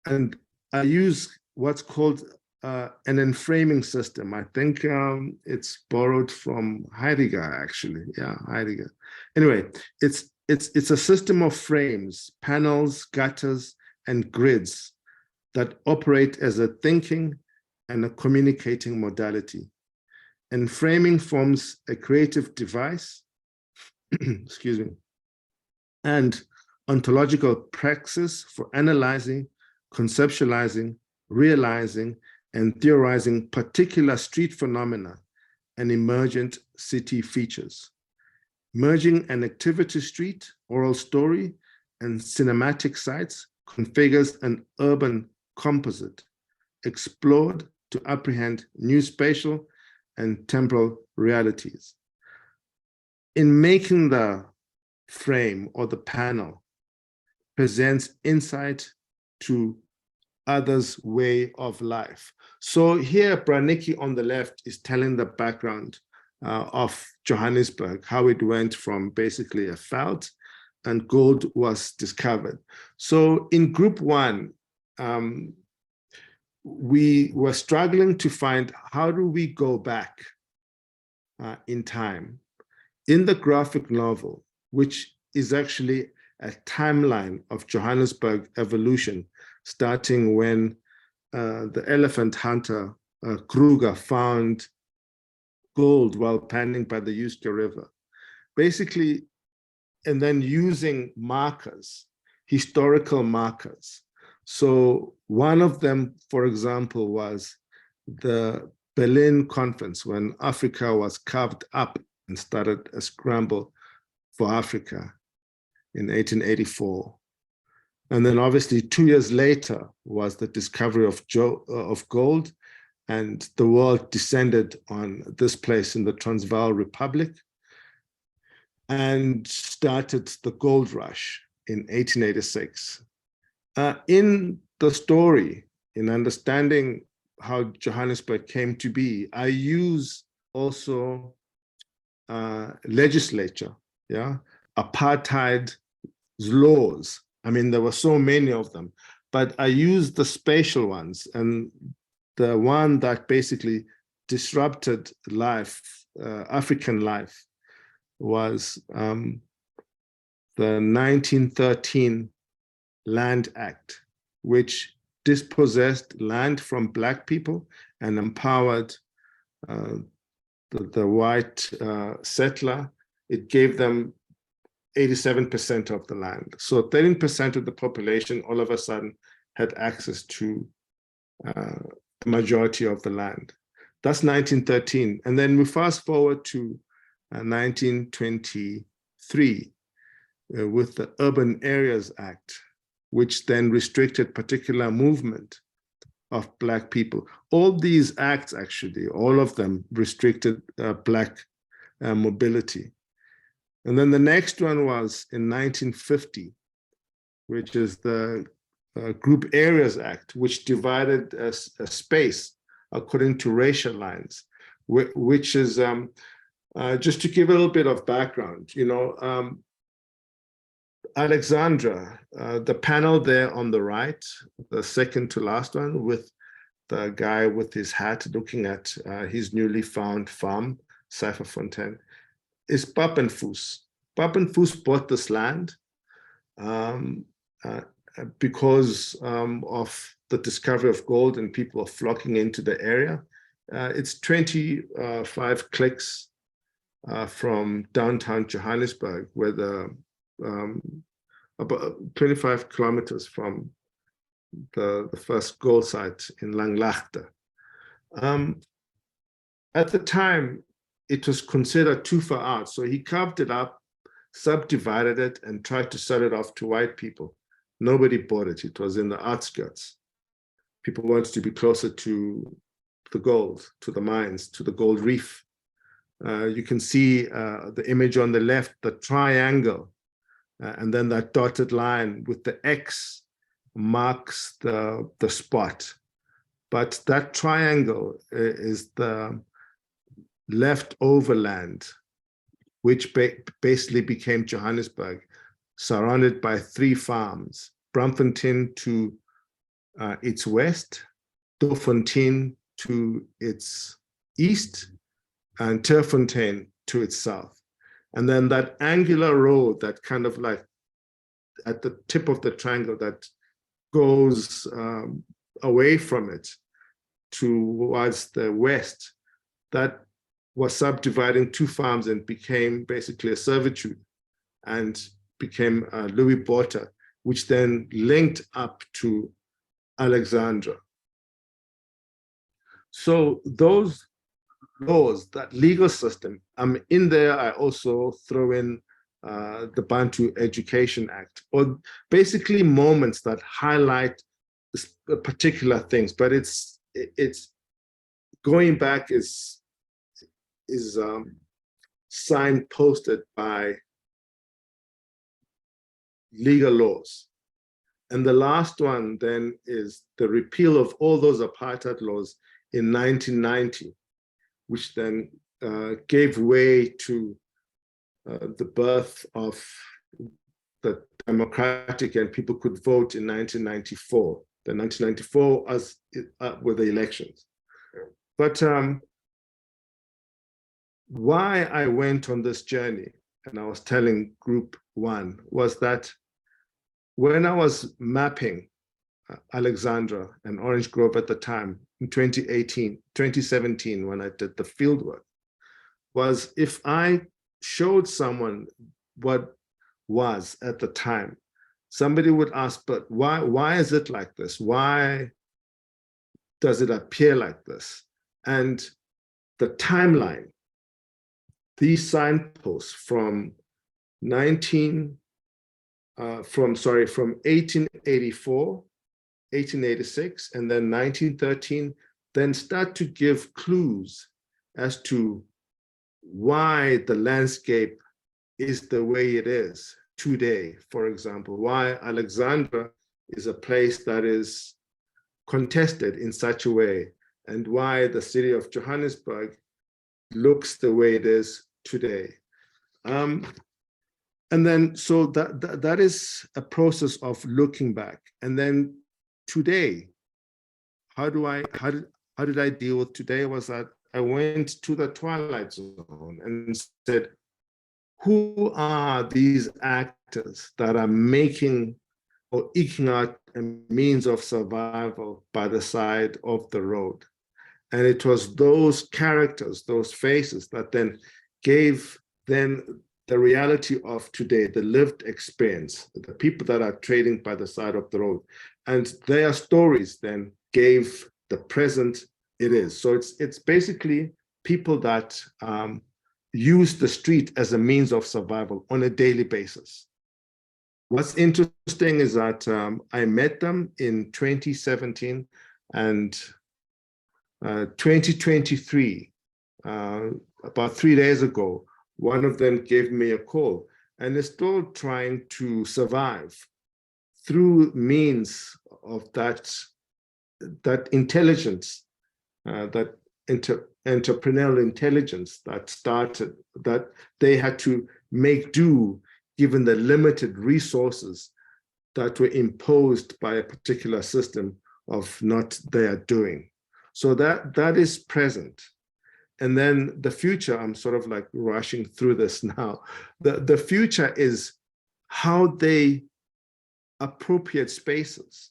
and I use what's called an enframing system. I think it's borrowed from Heidegger, actually. Yeah, Heidegger. Anyway, it's a system of frames, panels, gutters, and grids that operate as a thinking and a communicating modality. And framing forms a creative device, excuse me, and ontological praxis for analyzing, conceptualizing, realizing, and theorizing particular street phenomena and emergent city features. Merging an activity street, oral story, and cinematic sites configures an urban composite explored to apprehend new spatial and temporal realities. In making the frame or the panel presents insight to others' way of life. So here, Braniki on the left is telling the background of Johannesburg, how it went from basically a veld and gold was discovered. So in group one, we were struggling to find how do we go back in time. In the graphic novel, which is actually a timeline of Johannesburg evolution, starting when the elephant hunter Kruger found gold while panning by the Uska River. Basically, and then using markers, historical markers. So one of them, for example, was the Berlin Conference, when Africa was carved up and started a scramble for Africa in 1884. And then obviously 2 years later was the discovery of gold, and the world descended on this place in the Transvaal Republic and started the gold rush in 1886. In the story, in understanding how Johannesburg came to be, I use also legislature, apartheid laws. I mean, there were so many of them, but I used the spatial ones, and the one that basically disrupted life, African life, was the 1913 Land Act, which dispossessed land from Black people and empowered the white settler. It gave them 87% of the land. So 13% of the population all of a sudden had access to the majority of the land. That's 1913. And then we fast forward to 1923 with the Urban Areas Act, which then restricted particular movement of Black people. All these acts, actually, all of them restricted Black mobility. And then the next one was in 1950, which is the Group Areas Act, which divided a space according to racial lines, which is, just to give a little bit of background, Alexandra, the panel there on the right, the second to last one, with the guy with his hat looking at his newly found farm, Cypherfontein, is Papenfoos. Papenfoos bought this land because of the discovery of gold and people are flocking into the area. It's 25 clicks from downtown Johannesburg, where the about 25 kilometers from the first gold site in Langlaagte. At the time, it was considered too far out, so he carved it up, subdivided it, and tried to sell it off to white people. Nobody bought it. It was in the outskirts. People wanted to be closer to the gold, to the mines, to the gold reef. You can see the image on the left, the triangle, and then that dotted line with the X marks the spot. But that triangle is the leftover land, which basically became Johannesburg, surrounded by 3 farms: Braamfontein to its west, Dofontein to its east, and Terfontein to its south. And then that angular road that kind of like at the tip of the triangle that goes away from it towards the west, that was subdividing 2 farms and became basically a servitude and became Louis Botha, which then linked up to Alexandra. So those laws, that legal system, in there I also throw in the Bantu Education Act, or basically moments that highlight particular things, but it's going back is is signposted by legal laws. And the last one then is the repeal of all those apartheid laws in 1990, which then gave way to the birth of the democratic and people could vote in 1994. The 1994 as were the elections. But why I went on this journey, and I was telling group one, was that when I was mapping Alexandra and Orange Grove at the time in 2017, when I did the field work, was if I showed someone what was at the time, somebody would ask, but why is it like this? Why does it appear like this? And the timeline, these signposts from 1884, 1886, and then 1913, then start to give clues as to why the landscape is the way it is today. For example, why Alexandra is a place that is contested in such a way, and why the city of Johannesburg looks the way it is today. And then, so that is a process of looking back. And then today, how did I deal with today? Was that I went to the twilight zone and said, who are these actors that are making or eking out a means of survival by the side of the road? And it was those characters, those faces that then gave then the reality of today, the lived experience, the people that are trading by the side of the road. And their stories then gave the present it is. So it's basically people that use the street as a means of survival on a daily basis. What's interesting is that I met them in 2017 and 2023, about 3 days ago, one of them gave me a call and is still trying to survive through means of that intelligence, that entrepreneurial intelligence that started, that they had to make do given the limited resources that were imposed by a particular system of not their doing. So that is present. And then the future, I'm sort of like rushing through this now. The future is how they appropriate spaces.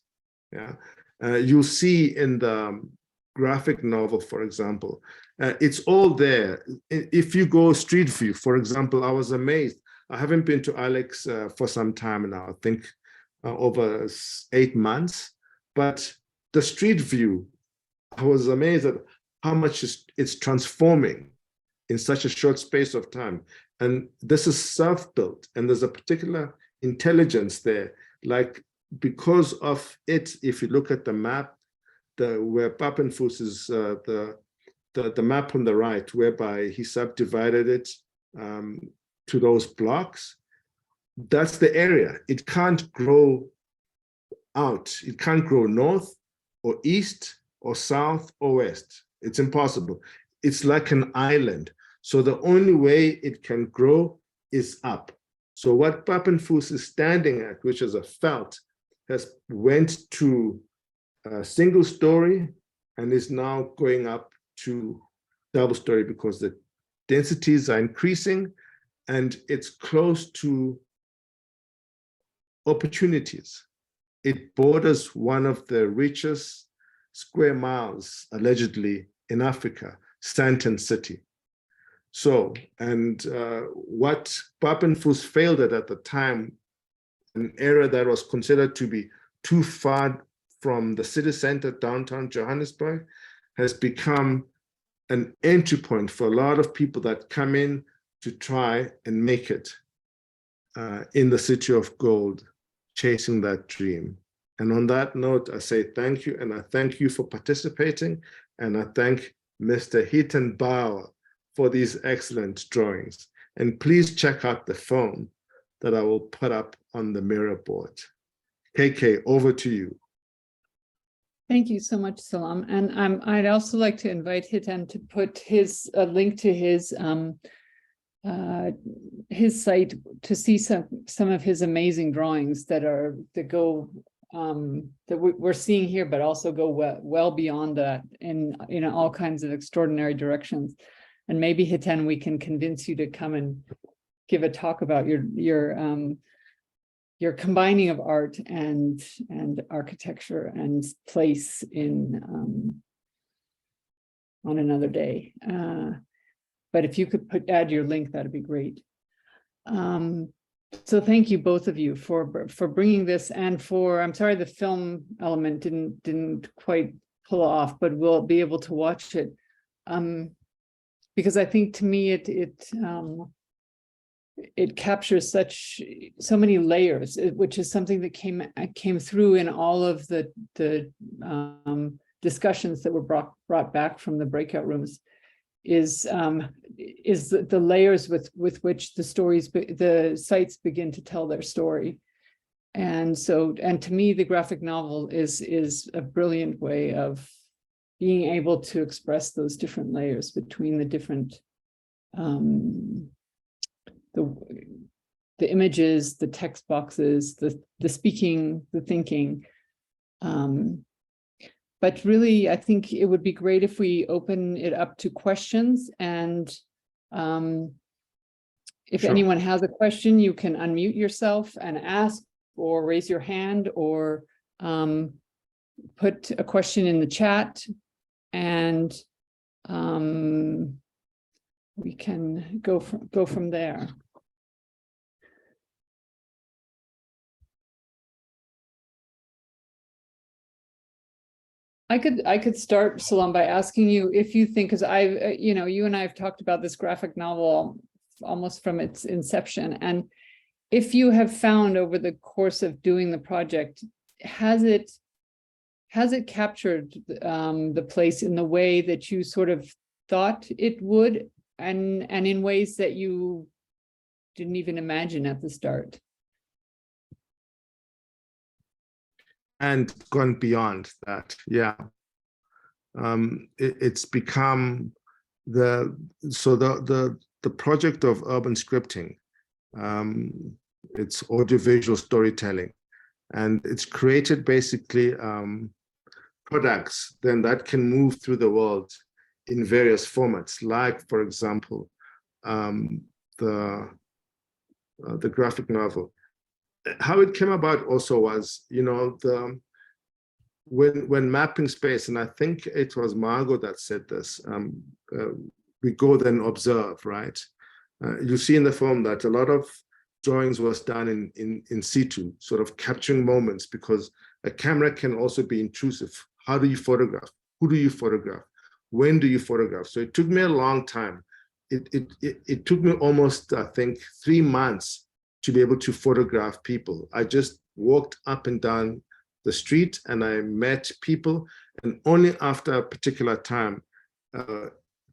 Yeah, you'll see in the graphic novel, for example, it's all there. If you go street view, for example, I was amazed. I haven't been to Alex for some time now, I think over 8 months, but the street view, I was amazed at how much it's transforming in such a short space of time. And this is self-built, and there's a particular intelligence there, like because of it, if you look at the map, where Papenfuss is the map on the right, whereby he subdivided it to those blocks, that's the area. It can't grow out. It can't grow north or east or south or west. It's impossible. It's like an island. So the only way it can grow is up. So what Papenfuss is standing at, which is a veld, has went to a single story and is now going up to double story because the densities are increasing and it's close to opportunities. It borders one of the richest square miles, allegedly, in Africa, Sandton City. So, and what Papenfuss failed at the time, an area that was considered to be too far from the city center, downtown Johannesburg, has become an entry point for a lot of people that come in to try and make it in the city of gold, chasing that dream. And on that note, I say thank you, and I thank you for participating, and I thank Mr. Hiten Bawa for these excellent drawings. And please check out the film that I will put up on the mirror board. KK, over to you. Thank you so much, Solam. And I'd also like to invite Hiten to put a link to his site to see some of his amazing drawings that go that we're seeing here, but also go well beyond that in all kinds of extraordinary directions. And maybe Hiten, we can convince you to come and give a talk about your combining of art and architecture and place on another day. But if you could add your link, that'd be great. So thank you, both of you, for bringing this, and I'm sorry the film element didn't quite pull off, but we'll be able to watch it. Because I think, to me, it captures so many layers, which is something that came through in all of the discussions that were brought back from the breakout rooms. Is the layers with which the sites begin to tell their story. And to me, the graphic novel is a brilliant way of being able to express those different layers between the different the images, the text boxes, the speaking, the thinking. But really, I think it would be great if we open it up to questions. And if Sure. anyone has a question, you can unmute yourself and ask, or raise your hand, or put a question in the chat, and we can go from there. I could start, Solam, by asking you if you think, because you and I have talked about this graphic novel almost from its inception, and if you have found over the course of doing the project, has it captured the place in the way that you sort of thought it would, and in ways that you didn't even imagine at the start? And gone beyond that, yeah. It's become the project of urban scripting. It's audiovisual storytelling, and it's created basically products then that can move through the world in various formats, like, for example, the graphic novel. How it came about also was, when mapping space, and I think it was Margot that said this, we go then observe, right? You see in the film that a lot of drawings was done in situ, sort of capturing moments, because a camera can also be intrusive. How do you photograph? Who do you photograph? When do you photograph? So it took me a long time. It took me almost, I think, 3 months to be able to photograph people. I just walked up and down the street and I met people, and only after a particular time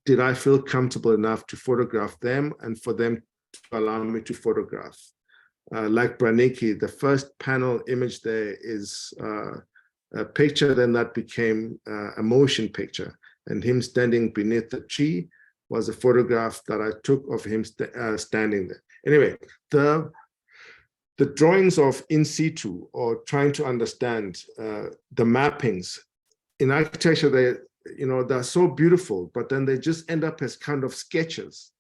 did I feel comfortable enough to photograph them and for them to allow me to photograph. Like Braniki, the first panel image there is a picture, then that became a motion picture, and him standing beneath the tree was a photograph that I took of him standing there. Anyway, the drawings of in situ, or trying to understand the mappings in architecture, they're so beautiful, but then they just end up as kind of sketches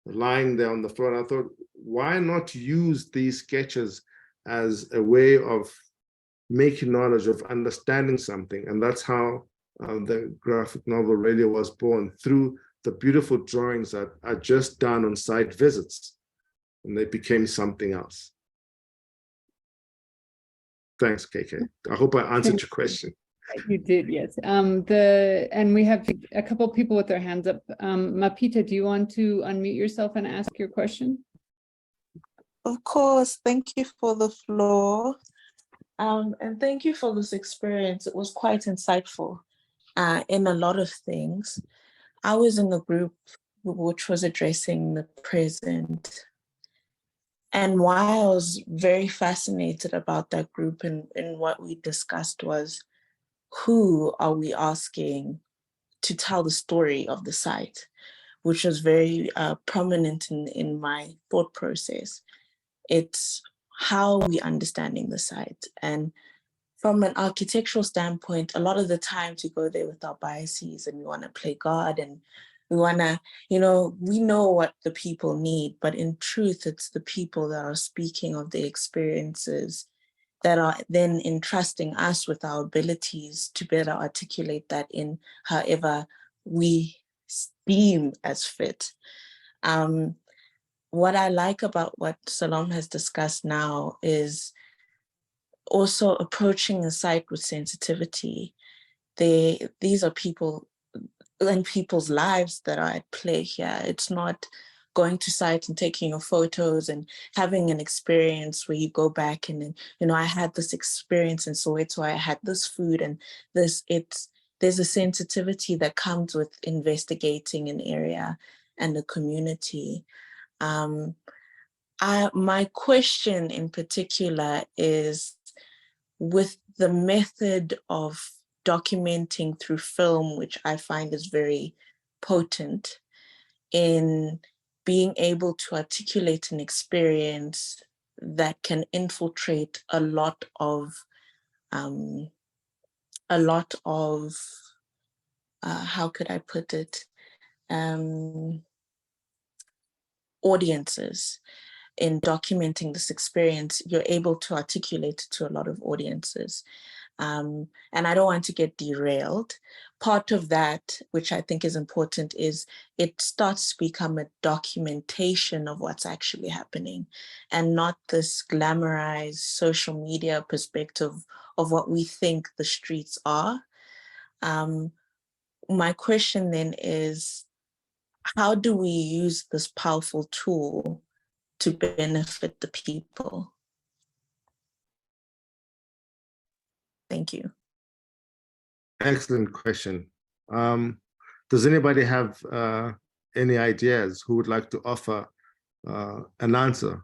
lying there on the floor. And I thought, why not use these sketches as a way of making knowledge, of understanding something? And that's how the graphic novel really was born, through the beautiful drawings that are just done on site visits, and they became something else. Thanks, KK. I hope I answered your question. You did, yes. And we have a couple of people with their hands up. Mapita, do you want to unmute yourself and ask your question? Of course. Thank you for the floor. And thank you for this experience. It was quite insightful in a lot of things. I was in the group which was addressing the present. And why I was very fascinated about that group and what we discussed was, who are we asking to tell the story of the site, which was very prominent in my thought process. It's how we understanding the site. And from an architectural standpoint, a lot of the times we go there with our biases and we want to play God and we want to, we know what the people need, but in truth, it's the people that are speaking of their experiences that are then entrusting us with our abilities to better articulate that in however we deem as fit. What I like about what Solam has discussed now is also approaching a site with sensitivity. These are people and people's lives that are at play here. It's not going to sites and taking your photos and having an experience where you go back and then, I had this experience in Soweto, I had this food and this, there's a sensitivity that comes with investigating an area and a community. My question in particular is, with the method of documenting through film, which I find is very potent in being able to articulate an experience that can infiltrate a lot of how could I put it, audiences. In documenting this experience, you're able to articulate it to a lot of audiences. And I don't want to get derailed. Part of that, which I think is important, is it starts to become a documentation of what's actually happening and not this glamorized social media perspective of what we think the streets are. My question then is, how do we use this powerful tool to benefit the people? Thank you. Excellent question. Does anybody have any ideas who would like to offer an answer?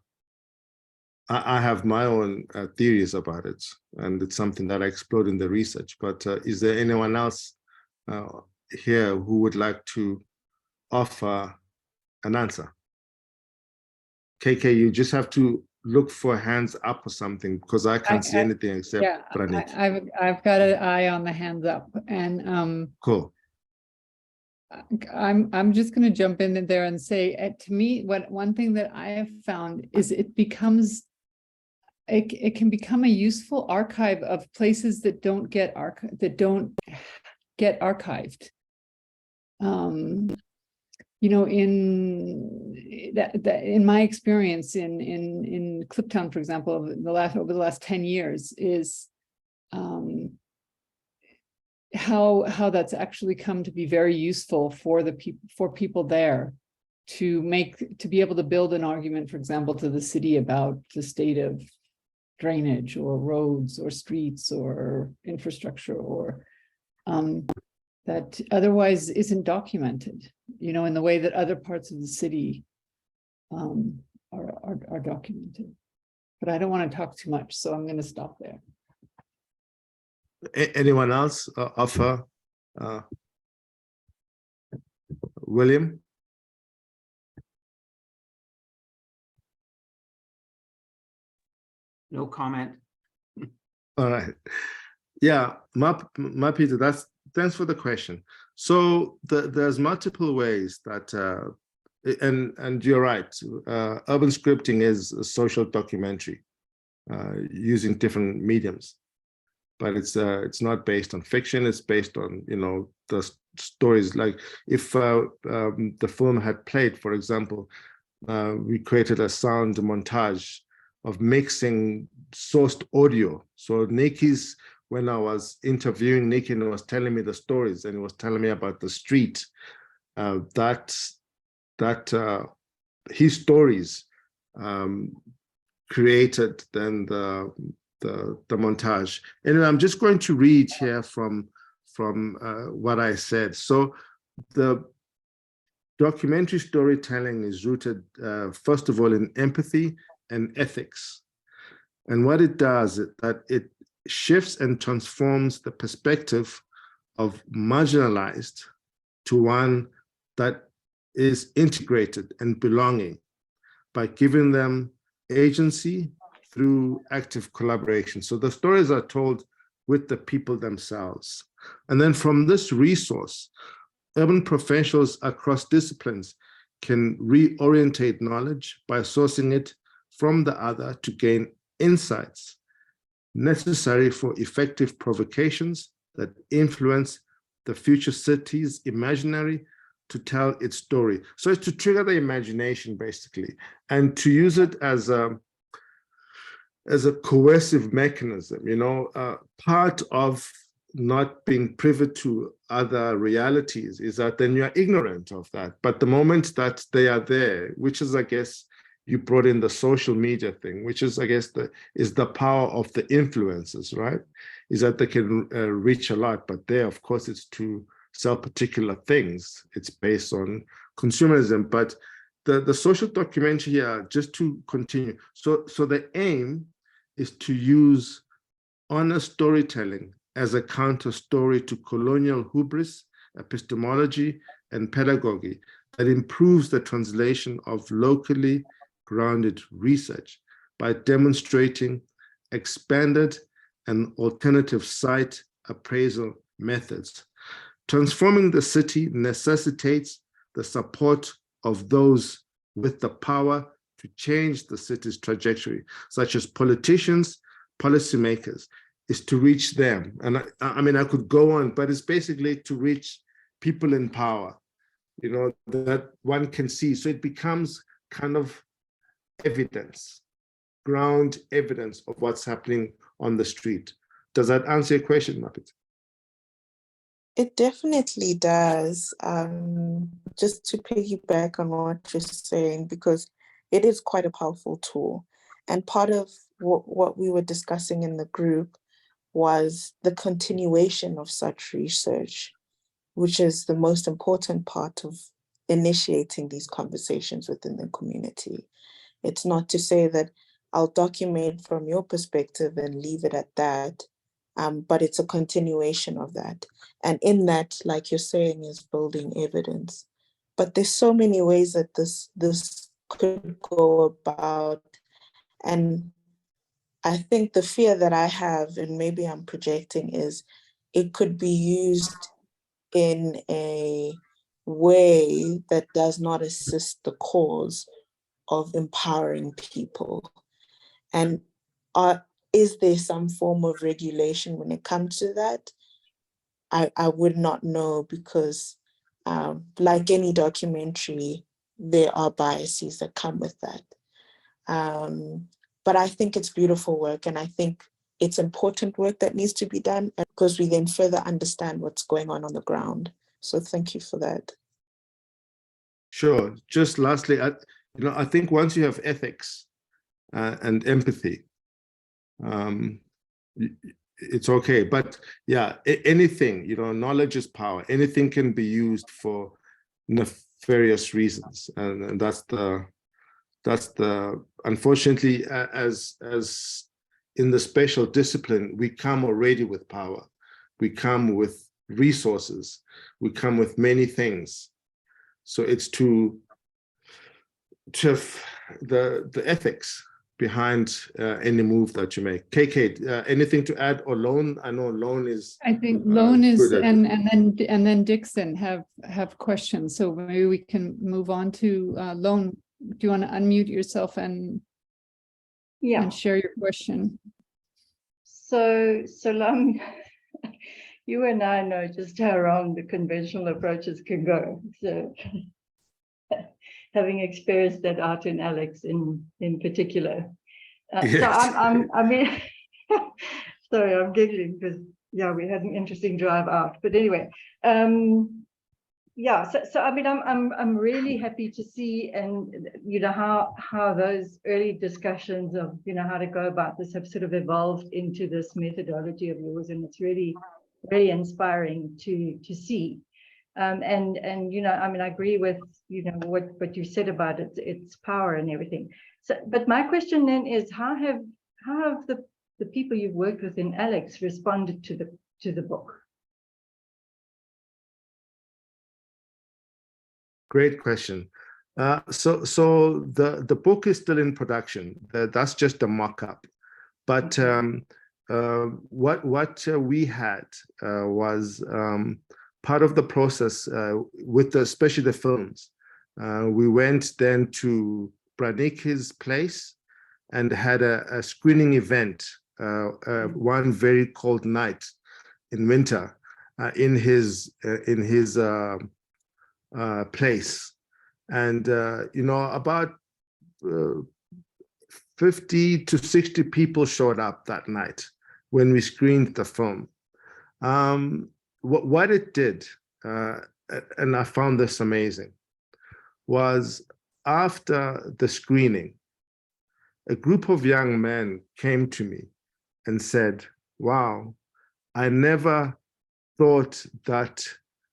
I have my own theories about it, and it's something that I explored in the research, but is there anyone else here who would like to offer an answer? KK, you just have to look for hands up or something, because I can't see anything except Pranit. I've got an eye on the hands up, and cool. I'm just going to jump in there and say, to me, one thing that I have found is it can become a useful archive of places that don't get archived. In my experience in Kliptown, for example, over the last 10 years, is how that's actually come to be very useful for people there to be able to build an argument, for example, to the city about the state of drainage or roads or streets or infrastructure or that otherwise isn't documented, in the way that other parts of the city are documented. But I don't want to talk too much, so I'm going to stop there. Anyone else offer? William? No comment. All right. Yeah, Peter, thanks for the question. So there's multiple ways that, and you're right, urban scripting is a social documentary using different mediums, but it's not based on fiction. It's based on, the stories. Like if the film had played, for example, we created a sound montage of mixing sourced audio. So when I was interviewing Nikki, and he was telling me the stories, and he was telling me about the street, his stories created then the montage. Anyway, I'm just going to read here from what I said. So the documentary storytelling is rooted, first of all, in empathy and ethics. And what it does is that it shifts and transforms the perspective of marginalized to one that is integrated and belonging by giving them agency through active collaboration. So the stories are told with the people themselves. And then from this resource, urban professionals across disciplines can reorientate knowledge by sourcing it from the other to gain insights necessary for effective provocations that influence the future city's imaginary to tell its story. So it's to trigger the imagination, basically, and to use it as a coercive mechanism. You know, part of not being privy to other realities is that then you are ignorant of that. But the moment that they are there, which is, I guess, you brought in the social media thing, which is, I guess, the power of the influencers, right? Is that they can reach a lot, but there, of course, it's to sell particular things. It's based on consumerism. But the social documentary here, just to continue. So the aim is to use honest storytelling as a counter story to colonial hubris, epistemology, and pedagogy that improves the translation of locally grounded research by demonstrating expanded and alternative site appraisal methods. Transforming the city necessitates the support of those with the power to change the city's trajectory, such as politicians, policymakers, is to reach them. And I mean, I could go on, but it's basically to reach people in power, you know, that one can see. So it becomes kind of evidence, ground evidence of what's happening on the street. Does that answer your question, Muppet? It definitely does. Just to piggyback on what you're saying, because it is quite a powerful tool. And part of what we were discussing in the group was the continuation of such research, which is the most important part of initiating these conversations within the community. It's not to say that I'll document from your perspective and leave it at that, but it's a continuation of that. And in that, like you're saying, is building evidence. But there's so many ways that this could go about. And I think the fear that I have, and maybe I'm projecting, is it could be used in a way that does not assist the cause of empowering people. And is there some form of regulation when it comes to that? I would not know, because like any documentary, there are biases that come with that. But I think it's beautiful work, and I think it's important work that needs to be done, because we then further understand what's going on the ground. So thank you for that. Sure. Just lastly, I think once you have ethics and empathy, it's okay. But yeah, anything, knowledge is power. Anything can be used for nefarious reasons, and that's the unfortunately, as in the special discipline, we come already with power. We come with resources. We come with many things. So it's to have the ethics behind any move that you make. KK, anything to add, or Lone? I know Lone is. I think Lone is, and then Dixon have questions. So maybe we can move on to Lone. Do you want to unmute yourself and share your question? So Solam, you and I know just how wrong the conventional approaches can go. So having experienced that out in Alex in particular. Yes. So I mean, sorry, I'm giggling because we had an interesting drive out. But anyway, so I mean, I'm really happy to see, and how those early discussions of how to go about this have sort of evolved into this methodology of yours, and it's really, really inspiring to see. And you know, I mean, I agree with, you know, what you said about its power and everything. So, but my question then is, how have the people you've worked with in Alex responded to the book? Great question. So the book is still in production. That's just a mock-up. But what we had was part of the process with especially the films. We went then to Braniki's place and had a screening event one very cold night in winter in his place. And you know, about 50 to 60 people showed up that night when we screened the film. What it did, and I found this amazing, was after the screening, a group of young men came to me and said, wow, I never thought that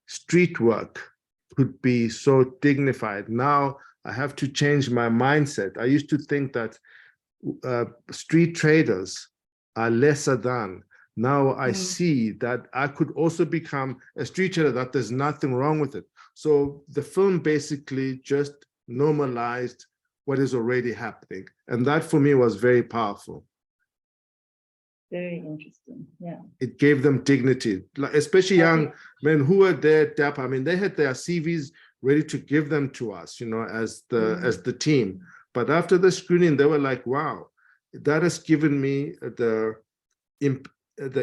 street work could be so dignified. Now I have to change my mindset. I used to think that street traders are lesser than. Now I see that I could also become a street trader, that there's nothing wrong with it. So the film basically just normalized what is already happening. And that for me was very powerful. Very interesting, yeah. It gave them dignity, like especially young men who were there, I mean, they had their CVs ready to give them to us, you know, as the team. But after the screening, they were like, wow, that has given me the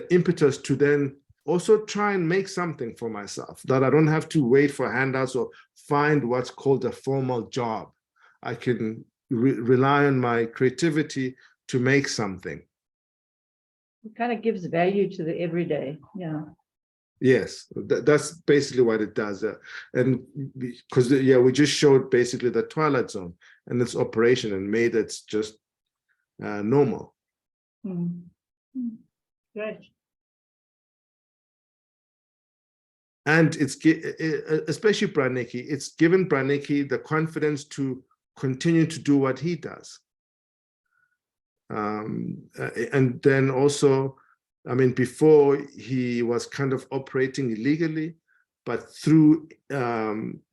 impetus to then also try and make something for myself, that I don't have to wait for handouts or find what's called a formal job. I can rely on my creativity to make something. It kind of gives value to the everyday, yeah. Yes, that's basically what it does. And because, yeah, we just showed basically the Twilight Zone and its operation and made it just normal. Great. And it's, especially Braniki, it's given Braniki the confidence to continue to do what he does. And then also, I mean, before he was kind of operating illegally, but through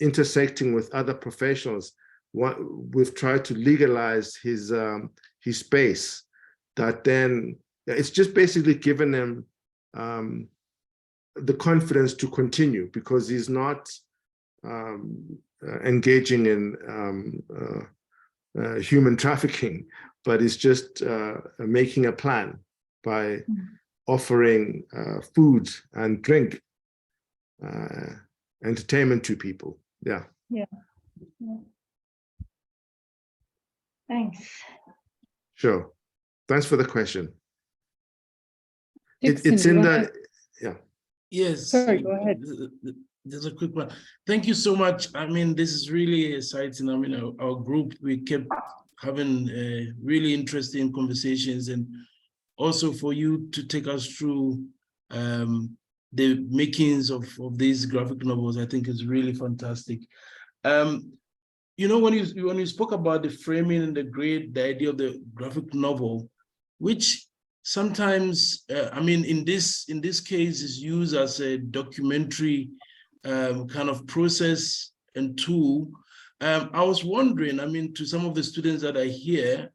intersecting with other professionals, we've tried to legalize his space. That then it's just basically given him the confidence to continue, because he's not engaging in human trafficking, but he's just making a plan by offering food and drink, entertainment to people. Yeah. Yeah. Thanks. Sure. Thanks for the question. Dixon, It's in the, yeah. Yes. Sorry, go ahead. There's a quick one. Thank you so much. I mean, this is really exciting. I mean, our group, we kept having really interesting conversations, and also for you to take us through the makings of these graphic novels, I think is really fantastic. You know, when you spoke about the framing and the idea of the graphic novel, which sometimes, I mean, in this case is used as a documentary kind of process and tool. I was wondering, I mean, to some of the students that are here,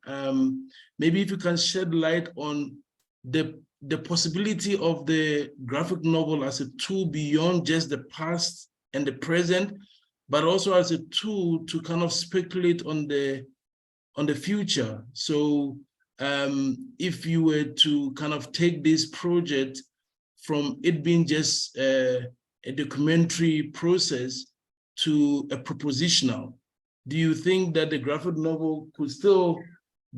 maybe if you can shed light on the possibility of the graphic novel as a tool beyond just the past and the present, but also as a tool to kind of speculate on the future. So if you were to kind of take this project from it being just a documentary process to a propositional, do you think that the graphic novel could still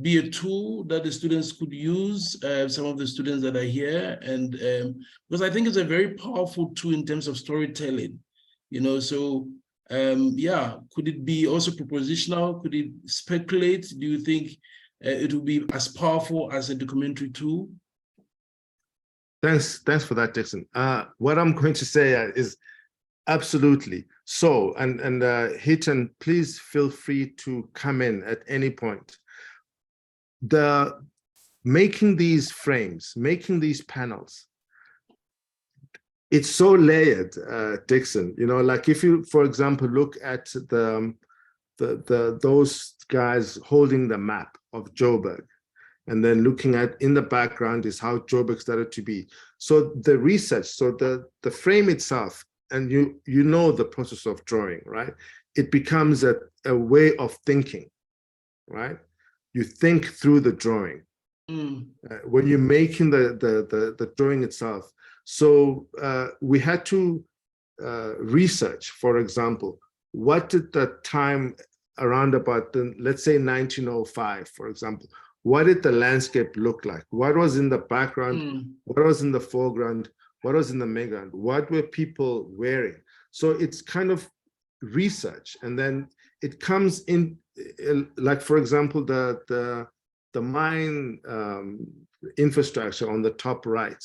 be a tool that the students could use, some of the students that are here? And because I think it's a very powerful tool in terms of storytelling, you know, so yeah, could it be also propositional? Could it speculate? Do you think it will be as powerful as a documentary tool? Thanks for that, Dixon. What I'm going to say is Absolutely. So, and Hiten, please feel free to come in at any point. Making these frames, making these panels, it's so layered, Dixon. You know, like if you, for example, look at those guys holding the map of Joburg, and then looking at in the background is how Joburg started to be. So the research, so the frame itself, and you know the process of drawing, right? It becomes a way of thinking, right? You think through the drawing when you're making the drawing itself. So we had to research, for example, what did the time around about, let's say 1905, for example, what did the landscape look like? What was in the background? What was in the foreground? What was in the midground? What were people wearing? So it's kind of research, and then it comes in, like for example, the mine infrastructure on the top right.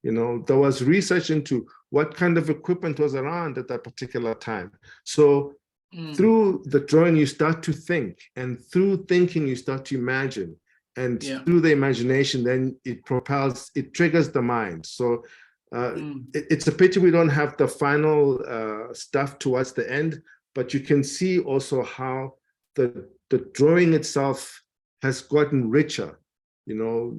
You know, there was research into what kind of equipment was around at that particular time. So through the drawing, you start to think, and through thinking, you start to imagine. And through the imagination, then it triggers the mind. So it's a pity we don't have the final stuff towards the end, but you can see also how the drawing itself has gotten richer, you know,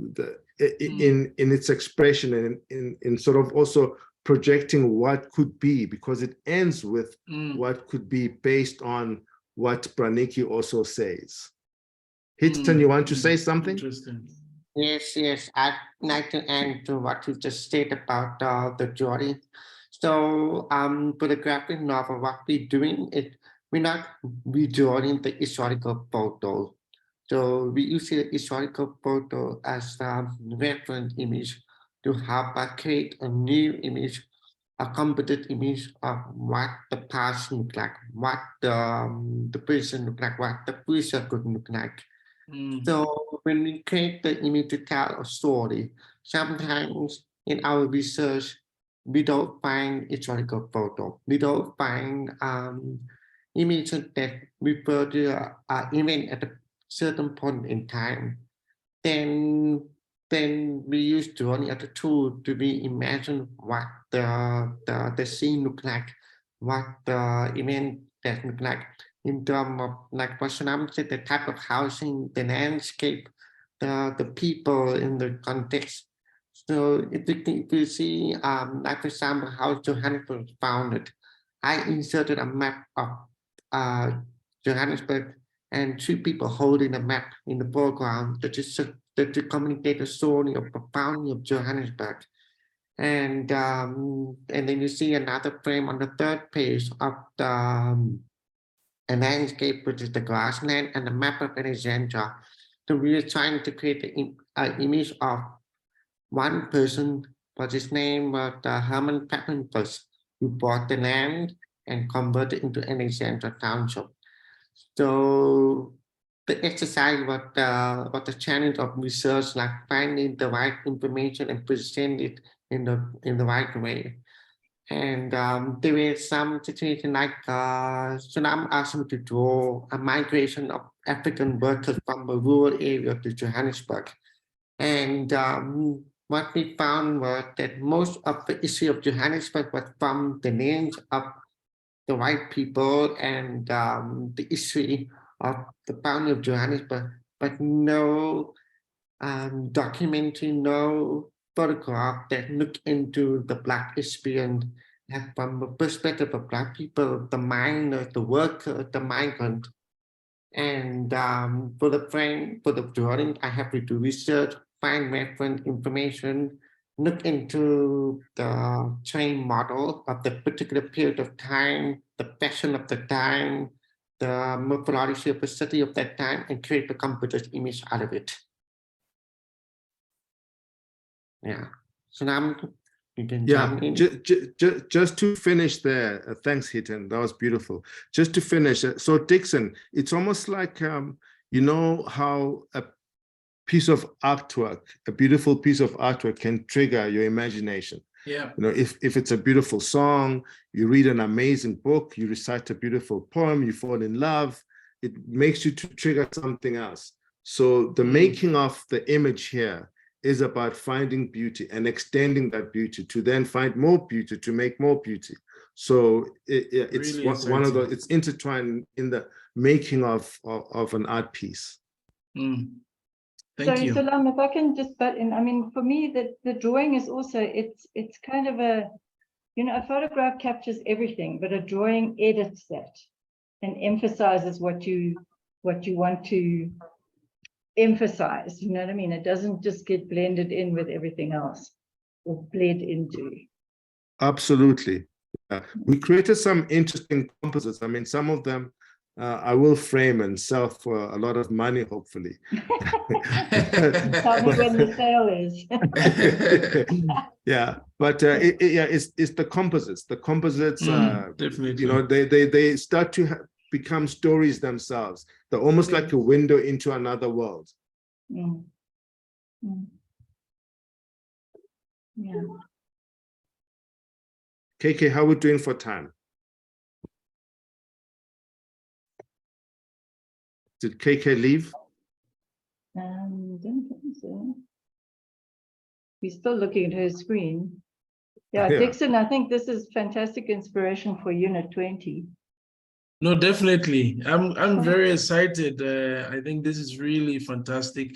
in its expression, and in sort of also projecting what could be, because it ends with what could be based on what Praniki also says. Hiten, you want to say something? Interesting. Yes, I'd like to add to what you just said about the drawing. So for the graphic novel, what we're doing is we're not redrawing the historical photo. So we use the historical photo as a reference image to help us create a new image, a competent image of what the past looked like, what the person looked like, what the future could look like. So when we create the image to tell a story, sometimes in our research, we don't find historical photo. We don't find images that refer to an event at a certain point in time. Then we use drawing as a tool to imagine what the scene look like, what the event that look like. In terms of, like what Solam said, the type of housing, the landscape, the people in the context. So if you see, like for example, how Johannesburg was founded, I inserted a map of Johannesburg and two people holding a map in the foreground to communicate the story of the founding of Johannesburg. And then you see another frame on the third page of the a landscape, which is the grassland, and the map of Alexandria. So we are trying to create an image of one person, but his name was Herman Peppenfuss, who bought the land and converted into Alexandria Township. So the exercise was the challenge of research, like finding the right information and present it in the right way. And there were some situations like Solam asked me to draw a migration of African workers from a rural area to Johannesburg. And what we found was that most of the issue of Johannesburg was from the names of the white people and the history of the founding of Johannesburg, but no documentary, no photograph that look into the Black experience from the perspective of Black people, the miner, the worker, the migrant. And for the drawing, I have to do research, find reference information, look into the train model of the particular period of time, the fashion of the time, the morphology of the city of that time, and create a computer image out of it. Yeah. So now you can jump in. Just to finish there, thanks, Hiten. That was beautiful. Just to finish, so Dixon, it's almost like you know how a piece of artwork, a beautiful piece of artwork, can trigger your imagination. Yeah. You know, if it's a beautiful song, you read an amazing book, you recite a beautiful poem, you fall in love, it makes you to trigger something else. So the making of the image here is about finding beauty and extending that beauty to then find more beauty, to make more beauty. So it's Really one of the, exciting. it's intertwined in the making of an art piece. Thank you. Solam, if I can just butt in, I mean, for me, the drawing is also, it's kind of a, you know, a photograph captures everything, but a drawing edits that and emphasizes what you want to emphasize. You know what I mean? It doesn't just get blended in with everything else or bled into. Absolutely. We created some interesting composites. I mean, some of them I will frame and sell for a lot of money, hopefully. Tell me when the sale is. Yeah, but it's the composites. The composites, definitely. you know, they start to become stories themselves. They're almost like a window into another world. Yeah. KK, how are we doing for time? Did KK leave? Don't think so. He's still looking at her screen. Yeah, Dixon, I think this is fantastic inspiration for Unit 20. No, definitely. I'm very excited. I think this is really fantastic.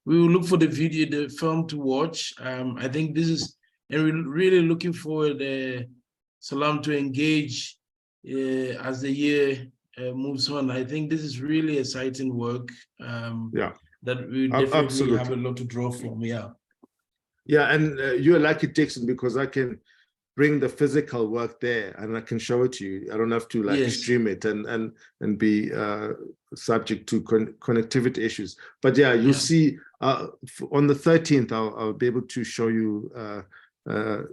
We will look for the video, the film to watch. I think this is, and we're really looking forward, Solam, to engage as the year moves on. I think this is really exciting work. That we definitely have a lot to draw from. Yeah. Yeah, and you're lucky, Dixon, because I can bring the physical work there and I can show it to you. I don't have to like stream it and be subject to connectivity issues. But yeah, you'll see on the 13th, I'll be able to show you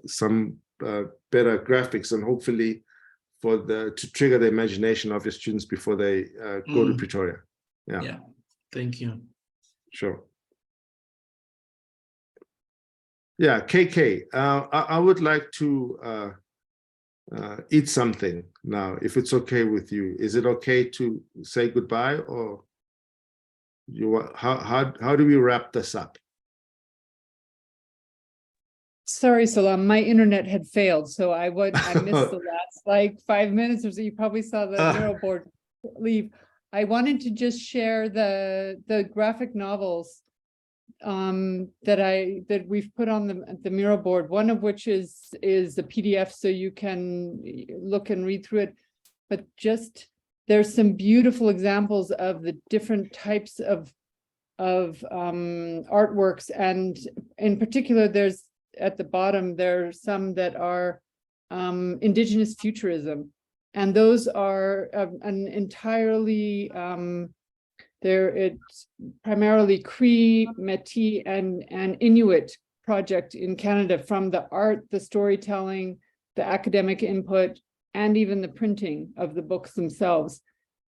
some better graphics and hopefully to trigger the imagination of your students before they go to Pretoria. Yeah, thank you. Sure. Yeah, KK, I would like to eat something now, if it's okay with you. Is it okay to say goodbye, or how do we wrap this up? Sorry, Solam, my internet had failed, so I missed the last like 5 minutes or so. You probably saw the mural board leave. I wanted to just share the graphic novels that we've put on the mural board, one of which is the PDF, so you can look and read through it. But just there's some beautiful examples of the different types of artworks, and in particular, there's at the bottom there are some that are indigenous futurism, and those are an entirely it's primarily Cree, Métis, and Inuit project in Canada, from the art, the storytelling, the academic input, and even the printing of the books themselves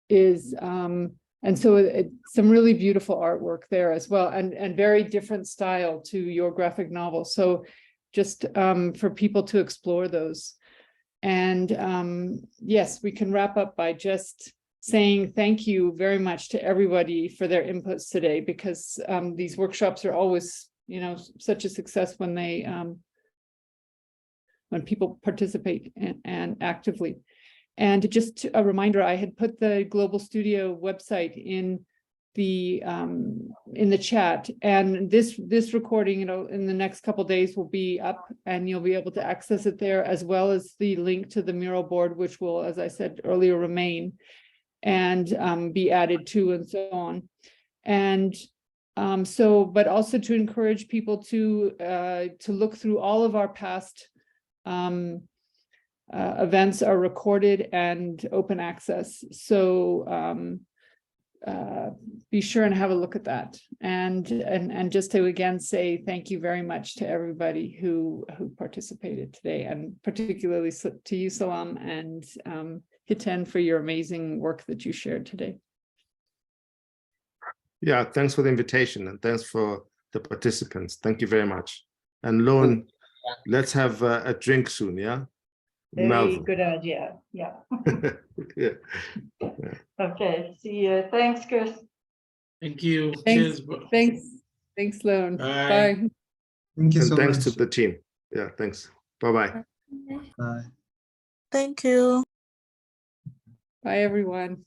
is, and so it's some really beautiful artwork there as well, and very different style to your graphic novel. So just for people to explore those. And yes, we can wrap up by just saying thank you very much to everybody for their inputs today, because these workshops are always, you know, such a success when they when people participate and actively. And just a reminder, I had put the Global Studio website in the chat, and this recording, you know, in the next couple of days will be up, and you'll be able to access it there, as well as the link to the mural board, which will, as I said earlier, remain and be added to, and so on. And but also to encourage people to look through all of our past events are recorded and open access. So be sure and have a look at that. And just to again say thank you very much to everybody who participated today, and particularly to you, Solam, and Hiten, for your amazing work that you shared today. Yeah, thanks for the invitation, and thanks for the participants. Thank you very much. And Lone, let's have a drink soon, yeah? Very Melvin. good idea. Yeah. Yeah. Okay. See you. Thanks, Chris. Thank you. Thanks. Cheers. Thanks, Sloan. Bye. Bye. Thank you And so thanks much. to the team. Yeah, thanks. Bye-bye. Bye. Thank you. Bye, everyone.